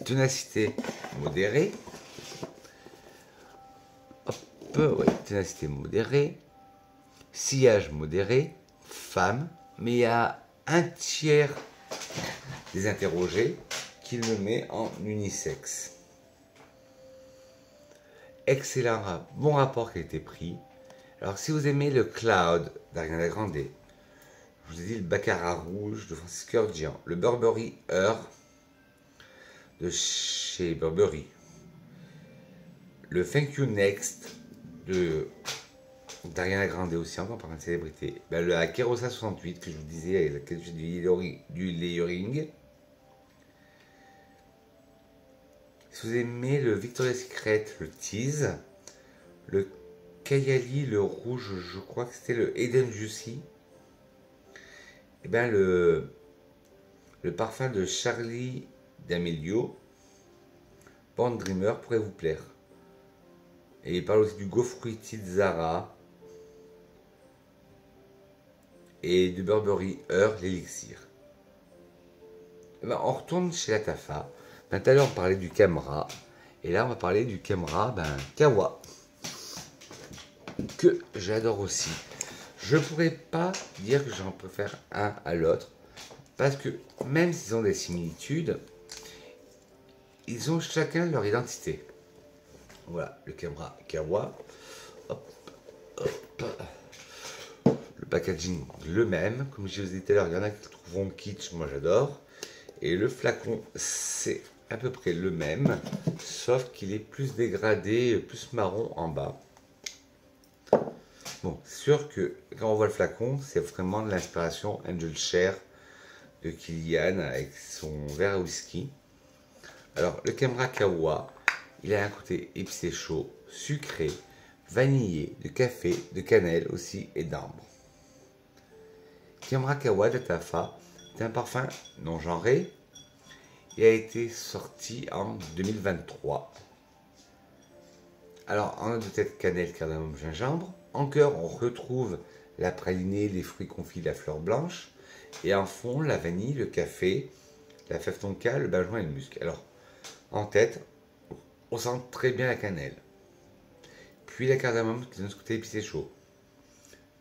ténacité modérée. Ouais, ténacité modérée, sillage modéré, femme, mais il y a un tiers des interrogés qui le met en unisexe. Excellent, bon rapport qualité-prix. Alors si vous aimez le Cloud d'Ariana Grande, je vous ai dit le Baccarat rouge de Francis Kurkdjian, le Burberry Heure de chez Burberry, le Thank You Next d'Ariana Grande aussi, encore par une célébrité. Ben, le Kerosa 68 que je vous disais, avec laquelle j'ai du layering. Si vous aimez le Victoria's Secret, le Tease, le Kayali, le rouge, je crois que c'était le Eden Juicy. Et bien le parfum de Charlie D'Amelio, Born Dreamer, pourrait vous plaire. Et il parle aussi du Go Fruity de Zara et du Burberry Heure, l'élixir. Ben, on retourne chez la Tafa. Ben, tout à l'heure on parlait du Camera. Et là on va parler du Camera Kawa. Que j'adore aussi. Je pourrais pas dire que j'en préfère un à l'autre. Parce que même s'ils ont des similitudes, ils ont chacun leur identité. Voilà, le Camera Kawa. Hop, hop. Le packaging, le même. Comme je vous disais tout à l'heure, il y en a qui le trouveront kitsch, moi j'adore. Et le flacon, c'est à peu près le même, sauf qu'il est plus dégradé, plus marron en bas. Bon, c'est sûr que quand on voit le flacon, c'est vraiment de l'inspiration Angel Share de Kilian avec son verre à whisky. Alors, le Camera Kawa, il a un côté épicé chaud, sucré, vanillé, de café, de cannelle aussi et d'ambre. Camera Kawa de Tafa est un parfum non genré. Il a été sorti en 2023. Alors, en note de tête, cannelle, cardamome, gingembre. En cœur, on retrouve la pralinée, les fruits confits, la fleur blanche. Et en fond, la vanille, le café, la fève tonka, le benjoin et le musc. Alors, en tête, on sent très bien la cannelle. Puis la cardamome qui donne ce côté épicé chaud.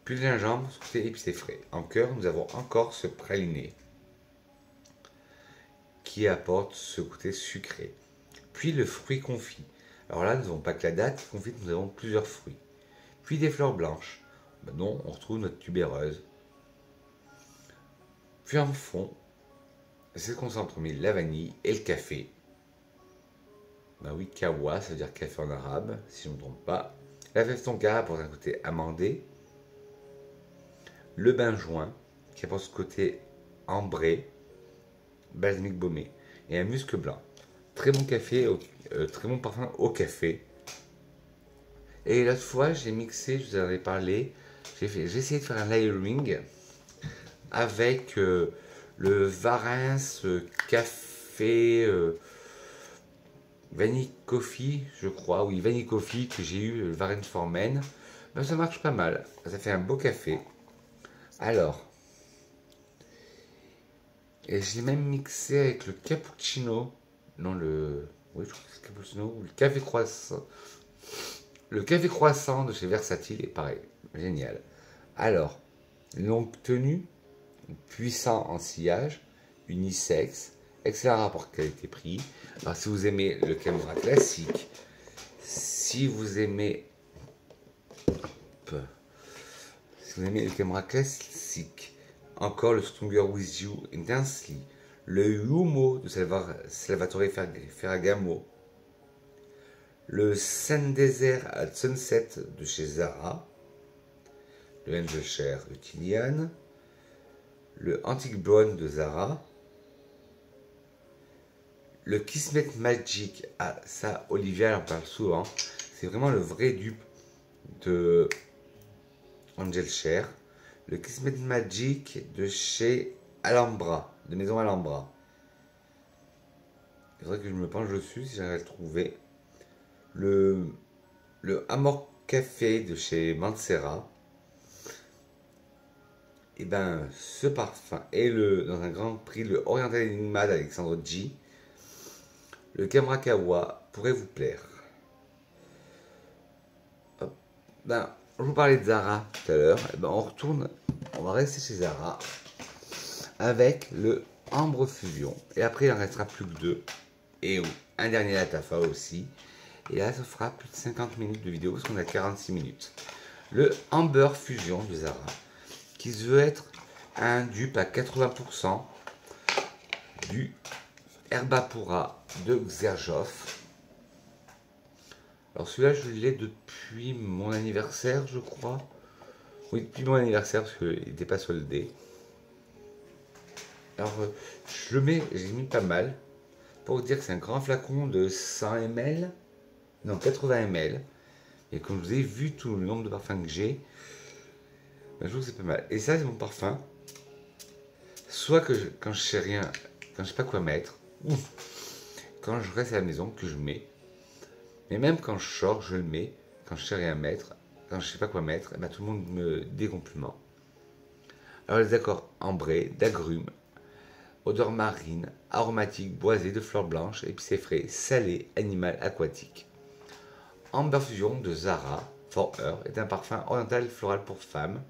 Puis le gingembre, ce côté épicé frais. En cœur, nous avons encore ce praliné qui apporte ce côté sucré. Puis le fruit confit. Alors là, nous n'avons pas que la date confite, nous avons plusieurs fruits. Puis des fleurs blanches, dont on retrouve notre tubéreuse. Puis en fond, c'est qu'on s'en met la vanille et le café. Ben oui, kawa, ça veut dire café en arabe, si je ne me trompe pas. La fève tonka apporte un côté amandé. Le benjoin, qui apporte ce côté ambré, balsamique baumé. Et un musc blanc. Très bon café, très bon parfum au café. Et l'autre fois, j'ai mixé, je vous en ai parlé, j'ai essayé de faire un layering avec le Varins café Vanille Coffee, je crois, oui, Vanille Coffee que j'ai eu, le Varens for Men. Ben, ça marche pas mal, ça fait un beau café. Alors, et je l'ai même mixé avec le cappuccino, non le, oui je crois que c'est le cappuccino, le café croissant. Le café croissant de chez Versatile est pareil, génial. Alors, longue tenue, puissant en sillage, unisexe, excellent rapport qualité-prix. Alors si vous aimez le Camera classique, si vous aimez le Camera classique, encore le Stronger With You Intensely, le Humo de Salvatore Ferragamo, le Sun Desert at Sunset de chez Zara, le Angel Share de Kilian, le Antique Blonde de Zara, le Kismet Magic, ça Olivia en parle souvent, c'est vraiment le vrai dupe de Angel Share, le Kismet Magic de chez Alhambra, de Maison Alhambra. Il faudrait que je me penche dessus si j'arrive à le trouver. Le Amor Café de chez Mansera. Et ben ce parfum et dans un grand prix, le Oriental Enigma d'Alexandre G. Le Kamrakawa pourrait vous plaire. Hop. Ben, je vous parlais de Zara tout à l'heure. Ben, on va rester chez Zara avec le Ambre Fusion. Et après, il en restera plus que 2. Et un dernier Latafa aussi. Et là, ça fera plus de 50 minutes de vidéo parce qu'on a 46 minutes. Le Amber Fusion de Zara, qui se veut être un dupe à 80% du Herbapura de Xerjoff. Alors celui-là, je l'ai depuis mon anniversaire, je crois. Oui, depuis mon anniversaire, parce qu'il n'était pas soldé. Alors, je le mets, j'ai mis pas mal. Pour vous dire que c'est un grand flacon de 100 ml. Non, 80 ml. Et comme je vous ai vu tout le nombre de parfums que j'ai, ben, je trouve que c'est pas mal. Et ça, c'est mon parfum. Soit que quand je sais rien, quand je sais pas quoi mettre, ou quand je reste à la maison, que je mets. Mais même quand je sors, je le mets. Quand je sais rien mettre, quand je sais pas quoi mettre, ben, tout le monde me dit compliment. Alors les accords ambrés, d'agrumes, odeur marine, aromatique, boisée, de fleurs blanches, épicé frais, salé, animal, aquatique. Amber Fusion de Zara, For Her, est un parfum oriental floral pour femmes.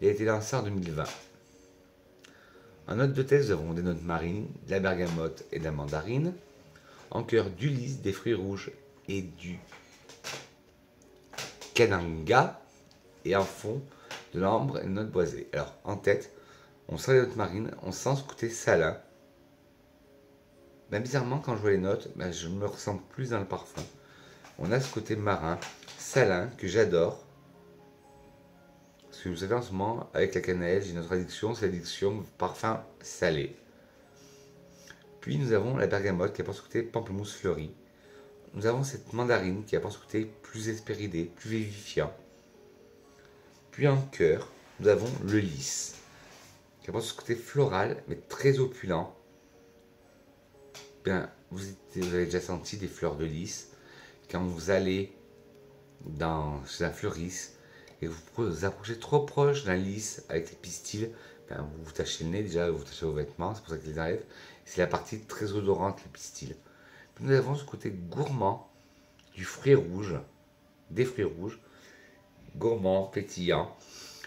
Il a été lancé en 2020. En note de test, nous avons des notes marines, de la bergamote et de la mandarine. En cœur, du lys, des fruits rouges et du kananga. Et en fond, de l'ambre et une note boisée. Alors, en tête, on sent les notes marines, on sent ce côté salin. Ben, bizarrement, quand je vois les notes, ben, je me ressens plus dans le parfum. On a ce côté marin, salin, que j'adore. Parce que vous savez, en ce moment, avec la cannelle, j'ai une autre addiction, c'est l'addiction parfum salé. Puis nous avons la bergamote qui apporte ce côté pamplemousse fleuri. Nous avons cette mandarine qui apporte ce côté plus espéridé, plus vivifiant. Puis en cœur, nous avons le lys qui apporte ce côté floral, mais très opulent. Bien, vous avez déjà senti des fleurs de lys quand vous allez chez un fleuriste et vous vous approchez trop proche d'un lys avec les pistils, ben vous vous tachez le nez déjà, vous tachez vos vêtements, c'est pour ça qu'ils les enlèvent. C'est la partie très odorante, les pistils. Puis nous avons ce côté gourmand du fruit rouge, des fruits rouges, gourmand, pétillant.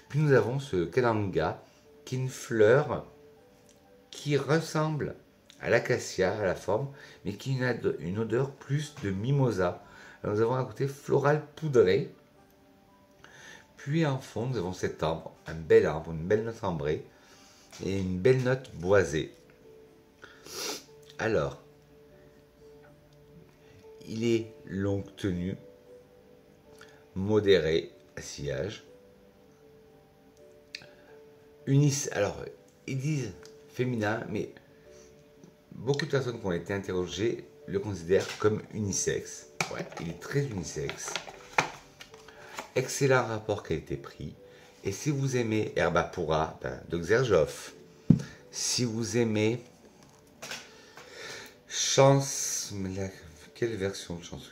Puis nous avons ce kalanga qui est une fleur qui ressemble à l'acacia, à la forme, mais qui a une odeur plus de mimosa. Alors nous avons un côté floral poudré. Puis en fond, nous avons cet ambre, un bel ambre, une belle note ambrée et une belle note boisée. Alors, il est longue tenue, modéré à sillage. Alors, ils disent féminin, mais beaucoup de personnes qui ont été interrogées le considèrent comme unisexe. Ouais, il est très unisexe. Excellent rapport qualité-prix. Et si vous aimez Herbapura, de Xerjoff, si vous aimez Chance, quelle version de Chance?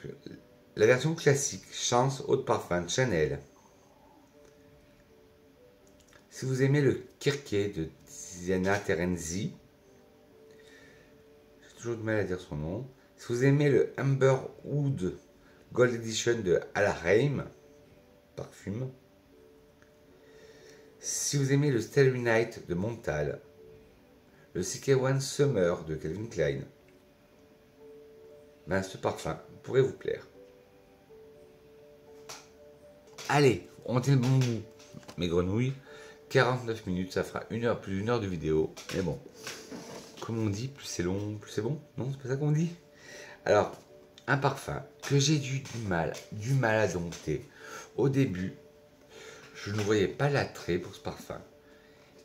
La version classique, Chance Eau de Parfum de Chanel. Si vous aimez le Kirké de Tiziana Terenzi, j'ai toujours du mal à dire son nom. Si vous aimez le Amber Oud Gold Edition de Alheim, parfum. Si vous aimez le Starry Night de Montal, le CK1 Summer de Calvin Klein, ben ce parfum pourrait vous plaire. Allez, on tient le bon bout, mes grenouilles. 49 minutes, ça fera plus d'une heure de vidéo. Mais bon, comme on dit, plus c'est long, plus c'est bon. Non, c'est pas ça qu'on dit. Alors, un parfum que j'ai eu du mal à dompter. Au début, je ne voyais pas l'attrait pour ce parfum.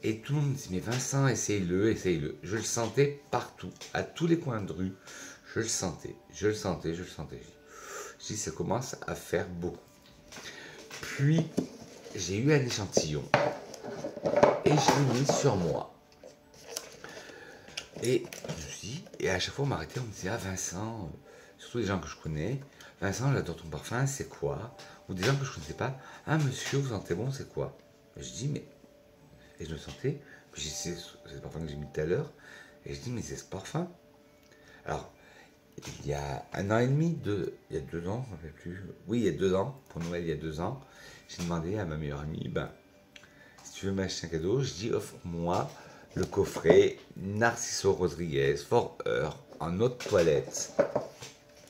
Et tout le monde me dit, mais Vincent, essaye-le, essaye-le. Je le sentais partout, à tous les coins de rue. Je le sentais. Je dis, ça commence à faire beaucoup. Puis, j'ai eu un échantillon. Et je l'ai mis sur moi. Et je me suis dit, et à chaque fois on m'arrêtait, on me disait, ah Vincent, surtout des gens que je connais, Vincent, j'adore ton parfum, c'est quoi? Ou des gens que je ne connaissais pas, ah monsieur, vous sentez bon, c'est quoi? Et je dis, mais. Et je le sentais, puis c'est le parfum que j'ai mis tout à l'heure, et je dis, mais c'est ce parfum. Alors, il y a 1 an et demi, il y a 2 ans, je ne me rappelle plus. Oui, il y a 2 ans, pour Noël, il y a 2 ans, j'ai demandé à ma meilleure amie, ben, si tu veux m'acheter un cadeau, je dis, offre-moi le coffret Narciso Rodriguez For Her en eau de toilette.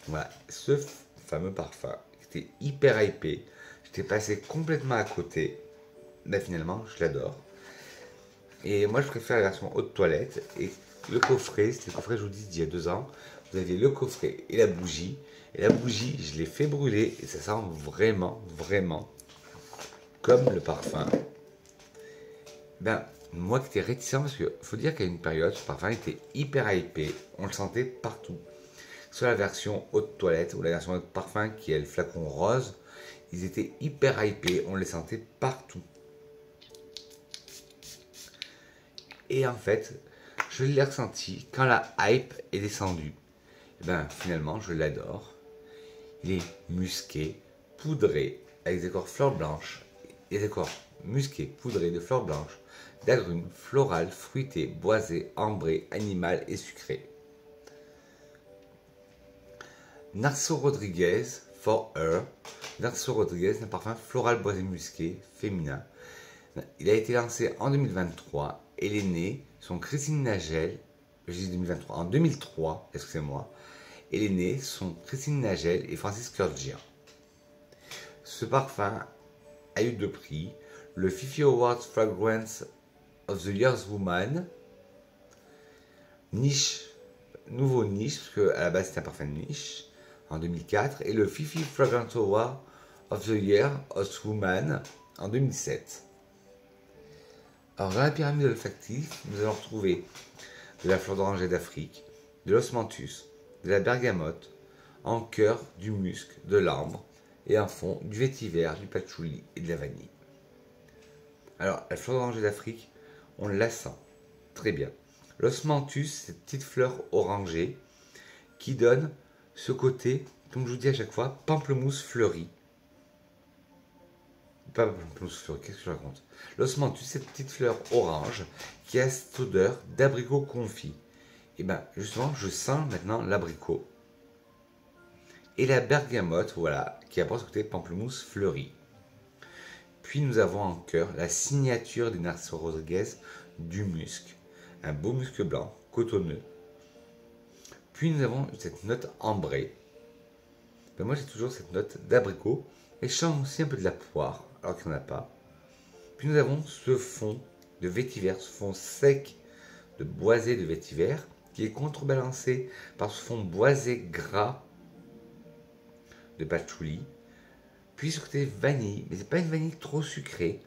Voilà, ce fameux parfum qui était hyper hypé. J'étais passé complètement à côté. Mais finalement, je l'adore. Et moi, je préfère la version eau de toilette. Et le coffret, c'était le coffret, je vous dis, d'il y a 2 ans. Vous aviez le coffret et la bougie. Et la bougie, je l'ai fait brûler. Et ça sent vraiment, vraiment comme le parfum. Ben, moi qui étais réticent, parce qu'il faut dire qu'à une période, ce parfum était hyper hypé. On le sentait partout. Soit la version eau de toilette ou la version de parfum qui est le flacon rose, ils étaient hyper hypés. On les sentait partout. Et en fait, je l'ai ressenti quand la hype est descendue. Et ben, finalement, je l'adore. Il est musqué, poudré, avec des décors fleurs blanches. Et des décors musqués, poudrés de fleurs blanches, d'agrumes, floral, fruité, boisé, ambré, animal et sucré. Narciso Rodriguez For Her. Narciso Rodriguez est un parfum floral boisé musqué, féminin. Il a été lancé en 2023 et les nés sont Christine Nagel, je dis 2023, en 2003, excusez-moi, et les nés sont Christine Nagel et Francis Kurkdjian. Ce parfum a eu 2 prix, le Fifi Awards Fragrance of the Year's Woman, niche, nouveau niche, parce qu'à la base c'était un parfum de niche, en 2004, et le Fifi Fragrance Award of the Year of Woman en 2007. Alors dans la pyramide olfactive, nous allons retrouver de la fleur d'oranger d'Afrique, de l'osmanthus, de la bergamote, en cœur du musc, de l'ambre, et en fond du vétiver, du patchouli et de la vanille. Alors la fleur d'oranger d'Afrique, on la sent très bien. L'osmanthus, cette petite fleur orangée qui donne ce côté, comme je vous dis à chaque fois, pamplemousse fleuri. Pas pamplemousse fleuri, qu'est-ce que je raconte? L'osmanthus, cette petite fleur orange qui a cette odeur d'abricot confit. Et bien justement, je sens maintenant l'abricot. Et la bergamote, voilà, qui apporte ce côté pamplemousse fleuri. Puis nous avons en cœur la signature des Narciso Rodriguez du musc. Un beau musc blanc, cotonneux. Puis nous avons cette note ambrée. Ben moi j'ai toujours cette note d'abricot. Et je sens aussi un peu de la poire, alors qu'il n'y en a pas. Puis nous avons ce fond de vétiver, ce fond sec de boisé de vétiver, qui est contrebalancé par ce fond boisé gras de patchouli. Puis ce côté vanille, mais c'est pas une vanille trop sucrée.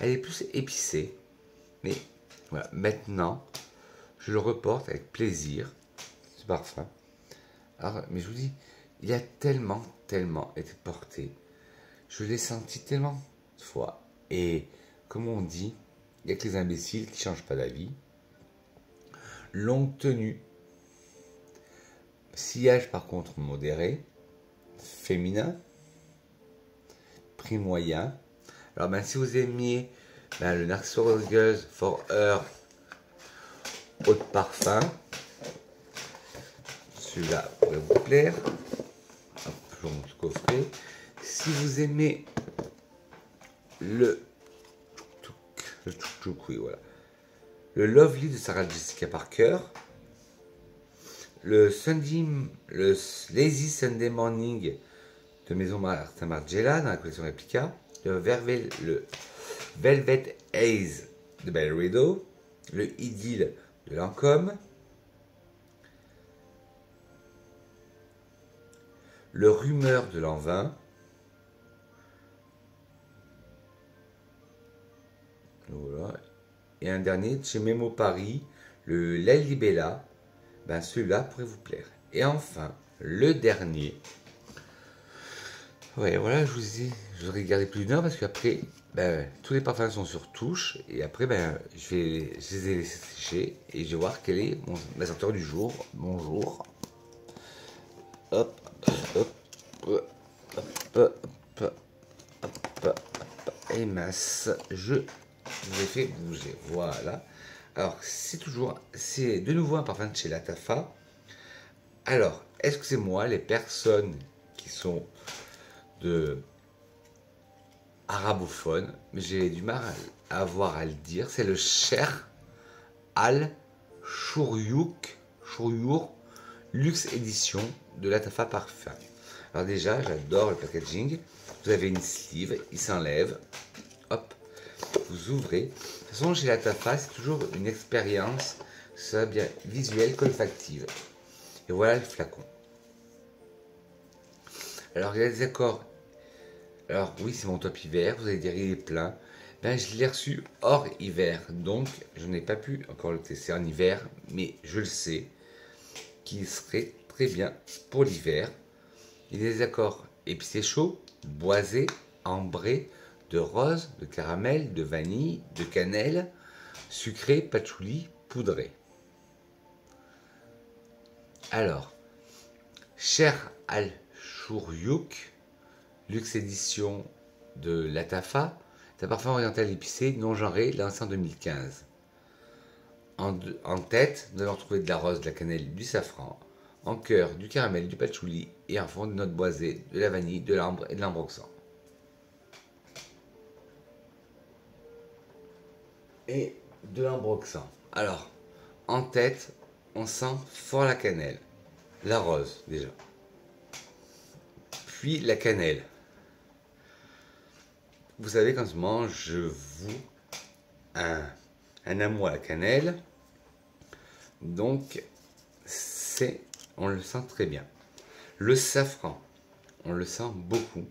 Elle est plus épicée. Mais voilà, maintenant, je le reporte avec plaisir, ce parfum. Alors, mais je vous dis, il a tellement été porté. Je l'ai senti tellement de fois. Et comme on dit, il n'y a que les imbéciles qui ne changent pas d'avis. Longue tenue. Sillage par contre modéré. Féminin. Prix moyen. Alors ben, si vous aimiez le Narciso Rodriguez For Her eau de parfum, celui-là pourrait vous plaire. Hop, je vous montre le coffret. Si vous aimez le Chuk, oui, voilà. Le Lovely de Sarah Jessica Parker. Le Lazy Sunday Morning de Maison Martin Margiela dans la collection Replica. Le Velvet Haze de Belle Rideau. Le Idylle de Lancôme. Le Rumeur de l'an 20. Voilà. Et un dernier de chez Memo Paris, le La Libella. Ben celui-là pourrait vous plaire. Et enfin, le dernier. Ouais, voilà, je vous dis, je voudrais garder plus d'une heure parce qu'après, ben, tous les parfums sont sur touche. Et après, ben, je les ai laissés sécher et je vais voir quel est ma senteur du jour. Bonjour. Hop, hop, hop, hop, hop, hop, et masse. Je vous ai fait bouger. Voilà. Alors, c'est de nouveau un parfum de chez Latafa. Alors, est-ce que c'est moi, les personnes qui sont de arabophones, mais j'ai du mal à avoir à le dire, c'est le Cher Al Shuriour Luxe Édition de Latafa Parfum. Alors déjà, j'adore le packaging. Vous avez une sleeve, il s'enlève. Hop, vous ouvrez. De toute façon, chez Latafa, c'est toujours une expérience, ça bien visuelle, olfactive. Et voilà le flacon. Alors, il y a des accords. Alors, oui, c'est mon top hiver. Vous allez dire, il est plein. Ben, je l'ai reçu hors hiver. Donc, je n'ai pas pu encore le tester en hiver. Mais je le sais qu'il serait très bien pour l'hiver. Il y a des accords épicé chaud, boisé, ambré, de rose, de caramel, de vanille, de cannelle, sucré, patchouli, poudré. Alors, Cher Al Shuriouk, luxe édition de Latafa, c'est un parfum oriental épicé non genré, lancé en 2015. En tête, nous allons retrouver de la rose, de la cannelle, du safran. En cœur, du caramel, du patchouli. Et en fond, de notes boisées, de la vanille, de l'ambre et de l'ambroxan. Et de l'ambroxan. Alors, en tête, on sent fort la cannelle. La rose, déjà. Puis la cannelle. Vous savez qu'en ce moment, je voue un amour à la cannelle. Donc, on le sent très bien. Le safran, on le sent beaucoup.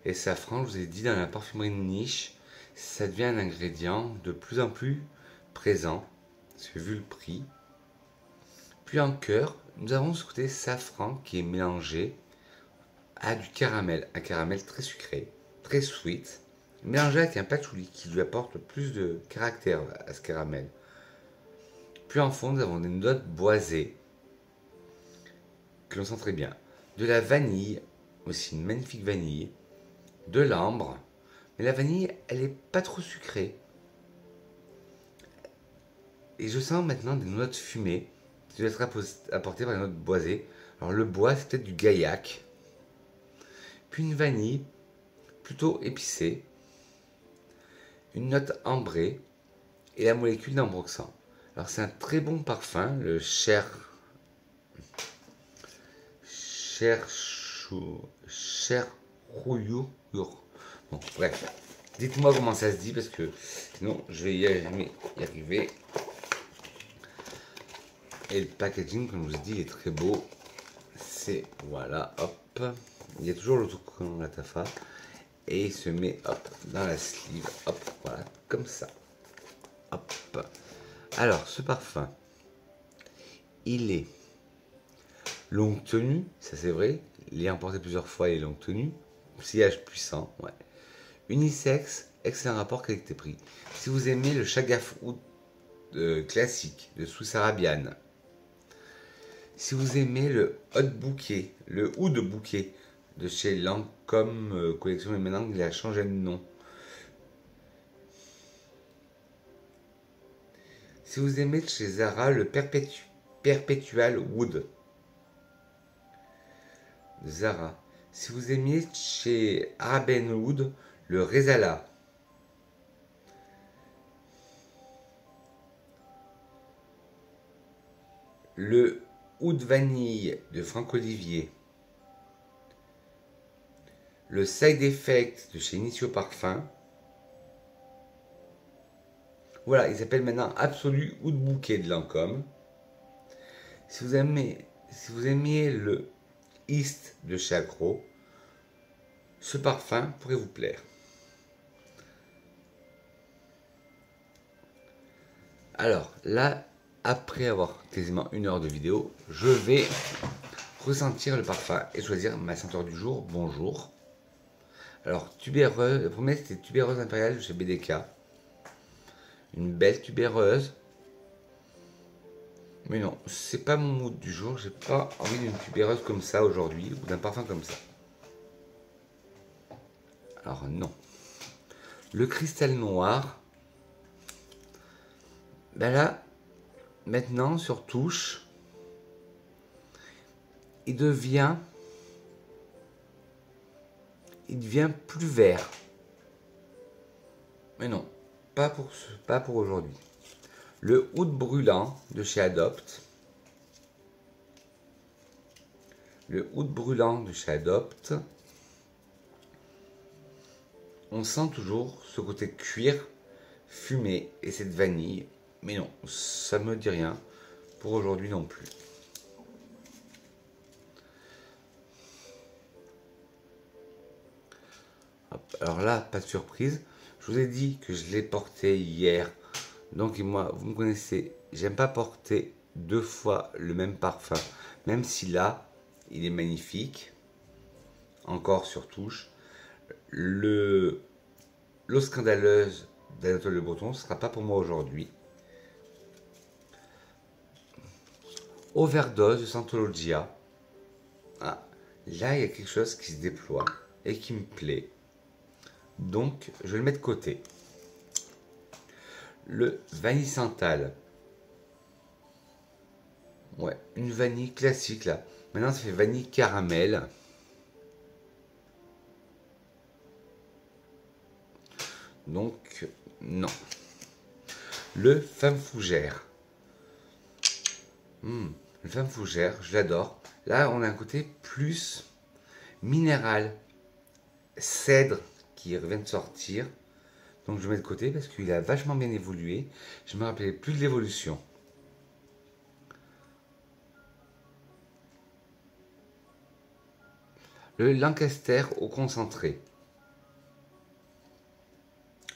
Et le safran, je vous ai dit, dans la parfumerie de niche, ça devient un ingrédient de plus en plus présent, parce que vu le prix. Puis en cœur, nous avons ce côté safran qui est mélangé à du caramel, un caramel très sucré, très sweet, mélangé avec un patchouli qui lui apporte plus de caractère à ce caramel. Puis en fond, nous avons des notes boisées que l'on sent très bien. De la vanille, aussi une magnifique vanille, de l'ambre, mais la vanille, elle n'est pas trop sucrée. Et je sens maintenant des notes fumées qui doivent être apportées par les notes boisées. Alors le bois, c'est peut-être du gaillac. Puis une vanille plutôt épicée, une note ambrée et la molécule d'ambroxan. Alors c'est un très bon parfum, le Cher Rouillou. Bon, bref. Dites-moi comment ça se dit parce que sinon je vais jamais y arriver. Et le packaging, comme je vous dis, est très beau. C'est, voilà, hop. Il y a toujours l'autocollant Latafa. Et il se met, hop, dans la sleeve. Hop, voilà, comme ça. Hop. Alors, ce parfum, il est longue tenue, ça c'est vrai. Il est emporté plusieurs fois, il est longue tenue. Sillage puissant, ouais. Unisexe, excellent rapport qualité-prix. Si vous aimez le Shagaf Oud classique de Swiss Arabian, si vous aimez le Hot Bouquet, le Oud Bouquet de chez Lancôme Collection, mais maintenant il a changé de nom. Si vous aimez de chez Zara le Perpetual Wood de Zara. Si vous aimiez chez Araben Wood le Rezala. le oud vanille de Franck Olivier, le Side Effect de chez Initio Parfum. Voilà, il s'appelle maintenant Absolu Oud Bouquet de Lancôme. Si vous aimiez le East de chez Accro, ce parfum pourrait vous plaire. Alors là, après avoir quasiment 1 heure de vidéo, je vais ressentir le parfum et choisir ma senteur du jour. Bonjour. Alors, tubéreuse, le premier c'était tubéreuse impériale de chez BDK. Une belle tubéreuse. Mais non, c'est pas mon mood du jour. J'ai pas envie d'une tubéreuse comme ça aujourd'hui ou d'un parfum comme ça. Alors non. Le cristal noir. Ben là, maintenant sur touche, il devient plus vert. Mais non, pas pour aujourd'hui. Le oud brûlant de chez Adopt. Le oud brûlant de chez Adopt. On sent toujours ce côté cuir, fumé et cette vanille. Mais non, ça me dit rien pour aujourd'hui non plus. Hop, alors là, pas de surprise. Je vous ai dit que je l'ai porté hier. Donc moi, vous me connaissez, j'aime pas porter 2 fois le même parfum. Même si là, il est magnifique. Encore sur touche. L'eau scandaleuse d'Anatole Le Breton, ce ne sera pas pour moi aujourd'hui. Overdose de Santologia. Ah, là, il y a quelque chose qui se déploie et qui me plaît. Donc, je vais le mettre de côté. Le vanille santal. Ouais, une vanille classique là. Maintenant, ça fait vanille caramel. Donc, non. Le femme fougère. Le femme fougère, je l'adore. Là, on a un côté plus minéral. Cèdre qui vient de sortir. Donc, je mets de côté parce qu'il a vachement bien évolué. Je me rappelais plus de l'évolution. Le Lancaster au concentré.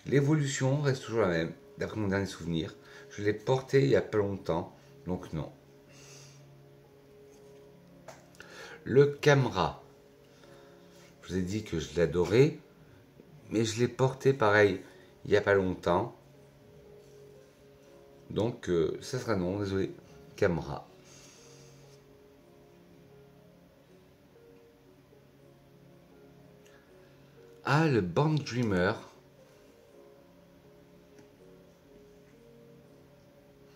L'évolution reste toujours la même, d'après mon dernier souvenir. Je l'ai porté il n'y a pas longtemps, donc non. Le Camera. Je vous ai dit que je l'adorais, mais je l'ai porté pareil il n'y a pas longtemps. Donc ça sera non, désolé. Camera. Ah, le Band Dreamer.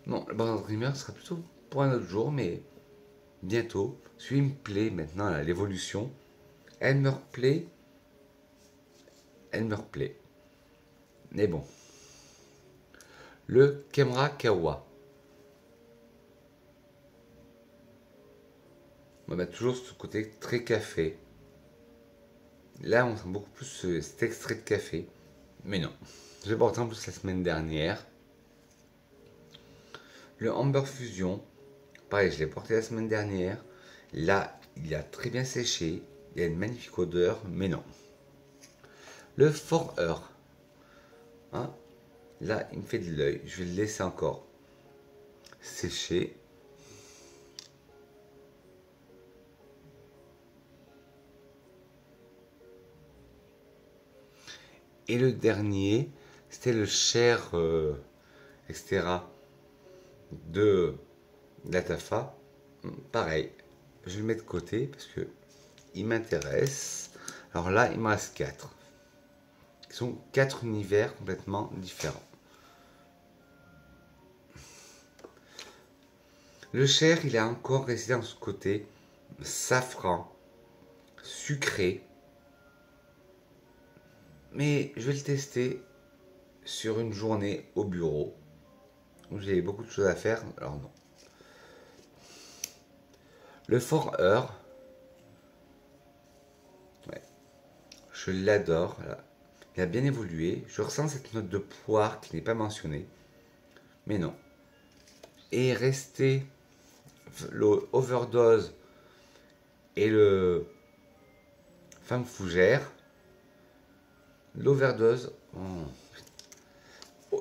Non, le Band Dreamer sera plutôt pour un autre jour, mais bientôt. Celui me plaît maintenant, l'évolution. Elle me replaît. Elle me replaît. Mais bon. Le Kemra Kawa. On a toujours ce côté très café. Là, on sent beaucoup plus cet extrait de café. Mais non. Je l'ai porté en plus la semaine dernière. Le Amber Fusion. Pareil, je l'ai porté la semaine dernière. Là, il a très bien séché. Il y a une magnifique odeur, mais non. Le For Her. Hein? Là, il me fait de l'œil. Je vais le laisser encore sécher. Et le dernier, c'était le Cher, etc. de la Tafa. Pareil, je le mets de côté parce que il m'intéresse. Alors là, il me reste 4. Qui sont 4 univers complètement différents. Le Cher, il a encore resté dans ce côté safran, sucré. Mais je vais le tester sur une journée au bureau où j'ai beaucoup de choses à faire. Alors non. Le Fort Heure, ouais, je l'adore. Voilà. Il a bien évolué. Je ressens cette note de poire qui n'est pas mentionnée. Mais non. Et resté l'Overdose et le Femme Fougère. L'Overdose,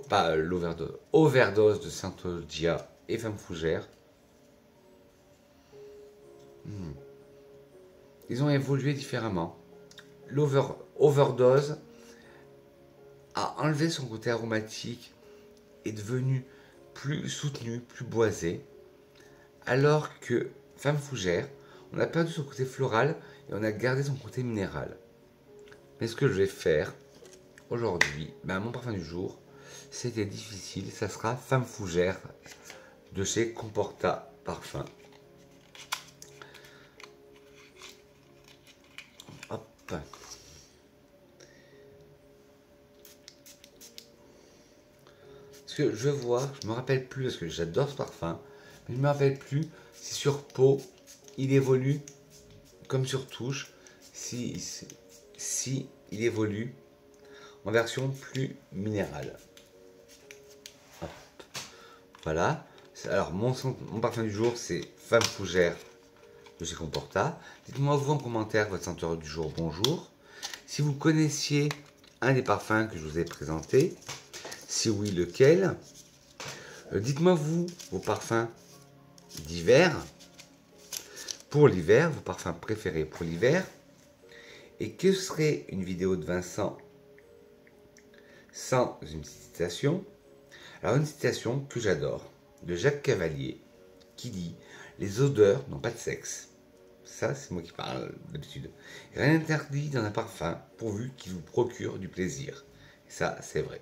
pas l'Overdose, Overdose de Santogia et Femme Fougère. Ils ont évolué différemment. L'Overdose a enlevé son côté aromatique, est devenu plus soutenu, plus boisé, alors que Femme Fougère, on a perdu son côté floral et on a gardé son côté minéral. Mais ce que je vais faire aujourd'hui, mon parfum du jour, c'était difficile, ça sera Femme Fougère de chez Comporta Parfum. Hop. Parce que je vois, je me rappelle plus, parce que j'adore ce parfum, mais je me rappelle plus si sur peau, il évolue comme sur touche, si il évolue en version plus minérale. Hop. Voilà. Alors, mon parfum du jour, c'est Femme Fougère de chez Comporta. Dites-moi vous en commentaire votre senteur du jour, bonjour. Si vous connaissiez un des parfums que je vous ai présenté, si oui, lequel. Dites-moi vous vos parfums d'hiver. Pour l'hiver, vos parfums préférés pour l'hiver. Et que serait une vidéo de Vincent sans une citation? Alors une citation que j'adore, de Jacques Cavalier, qui dit « Les odeurs n'ont pas de sexe ». Ça, c'est moi qui parle d'habitude. Rien n'interdit dans un parfum pourvu qu'il vous procure du plaisir. Et ça, c'est vrai.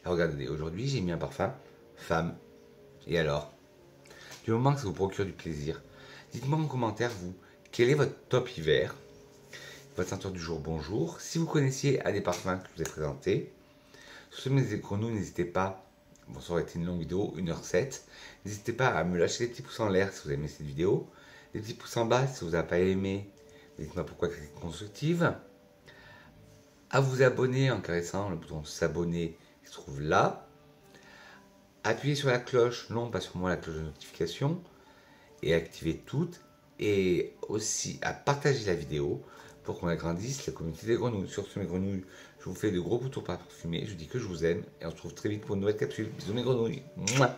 Alors, regardez, aujourd'hui, j'ai mis un parfum femme. Et alors? Du moment que ça vous procure du plaisir, dites-moi en commentaire, vous, quel est votre top hiver? Votre senteur du jour, bonjour. Si vous connaissiez un des parfums que je vous ai présentés, sur mes chronos, n'hésitez pas, bon, ça aurait été une longue vidéo, 1h07, n'hésitez pas à me lâcher des petits pouces en l'air si vous aimez cette vidéo, des petits pouces en bas si vous n'avez pas aimé, dites-moi pourquoi critique constructive, à vous abonner en caressant le bouton s'abonner qui se trouve là, appuyez sur la cloche, non pas sur moi, la cloche de notification, et activez toutes, et aussi à partager la vidéo pour qu'on agrandisse la communauté des grenouilles. Sur ce, mes grenouilles, je vous fais de gros boutons parfumés, je vous dis que je vous aime, et on se retrouve très vite pour une nouvelle capsule. Bisous mes grenouilles. Mouah.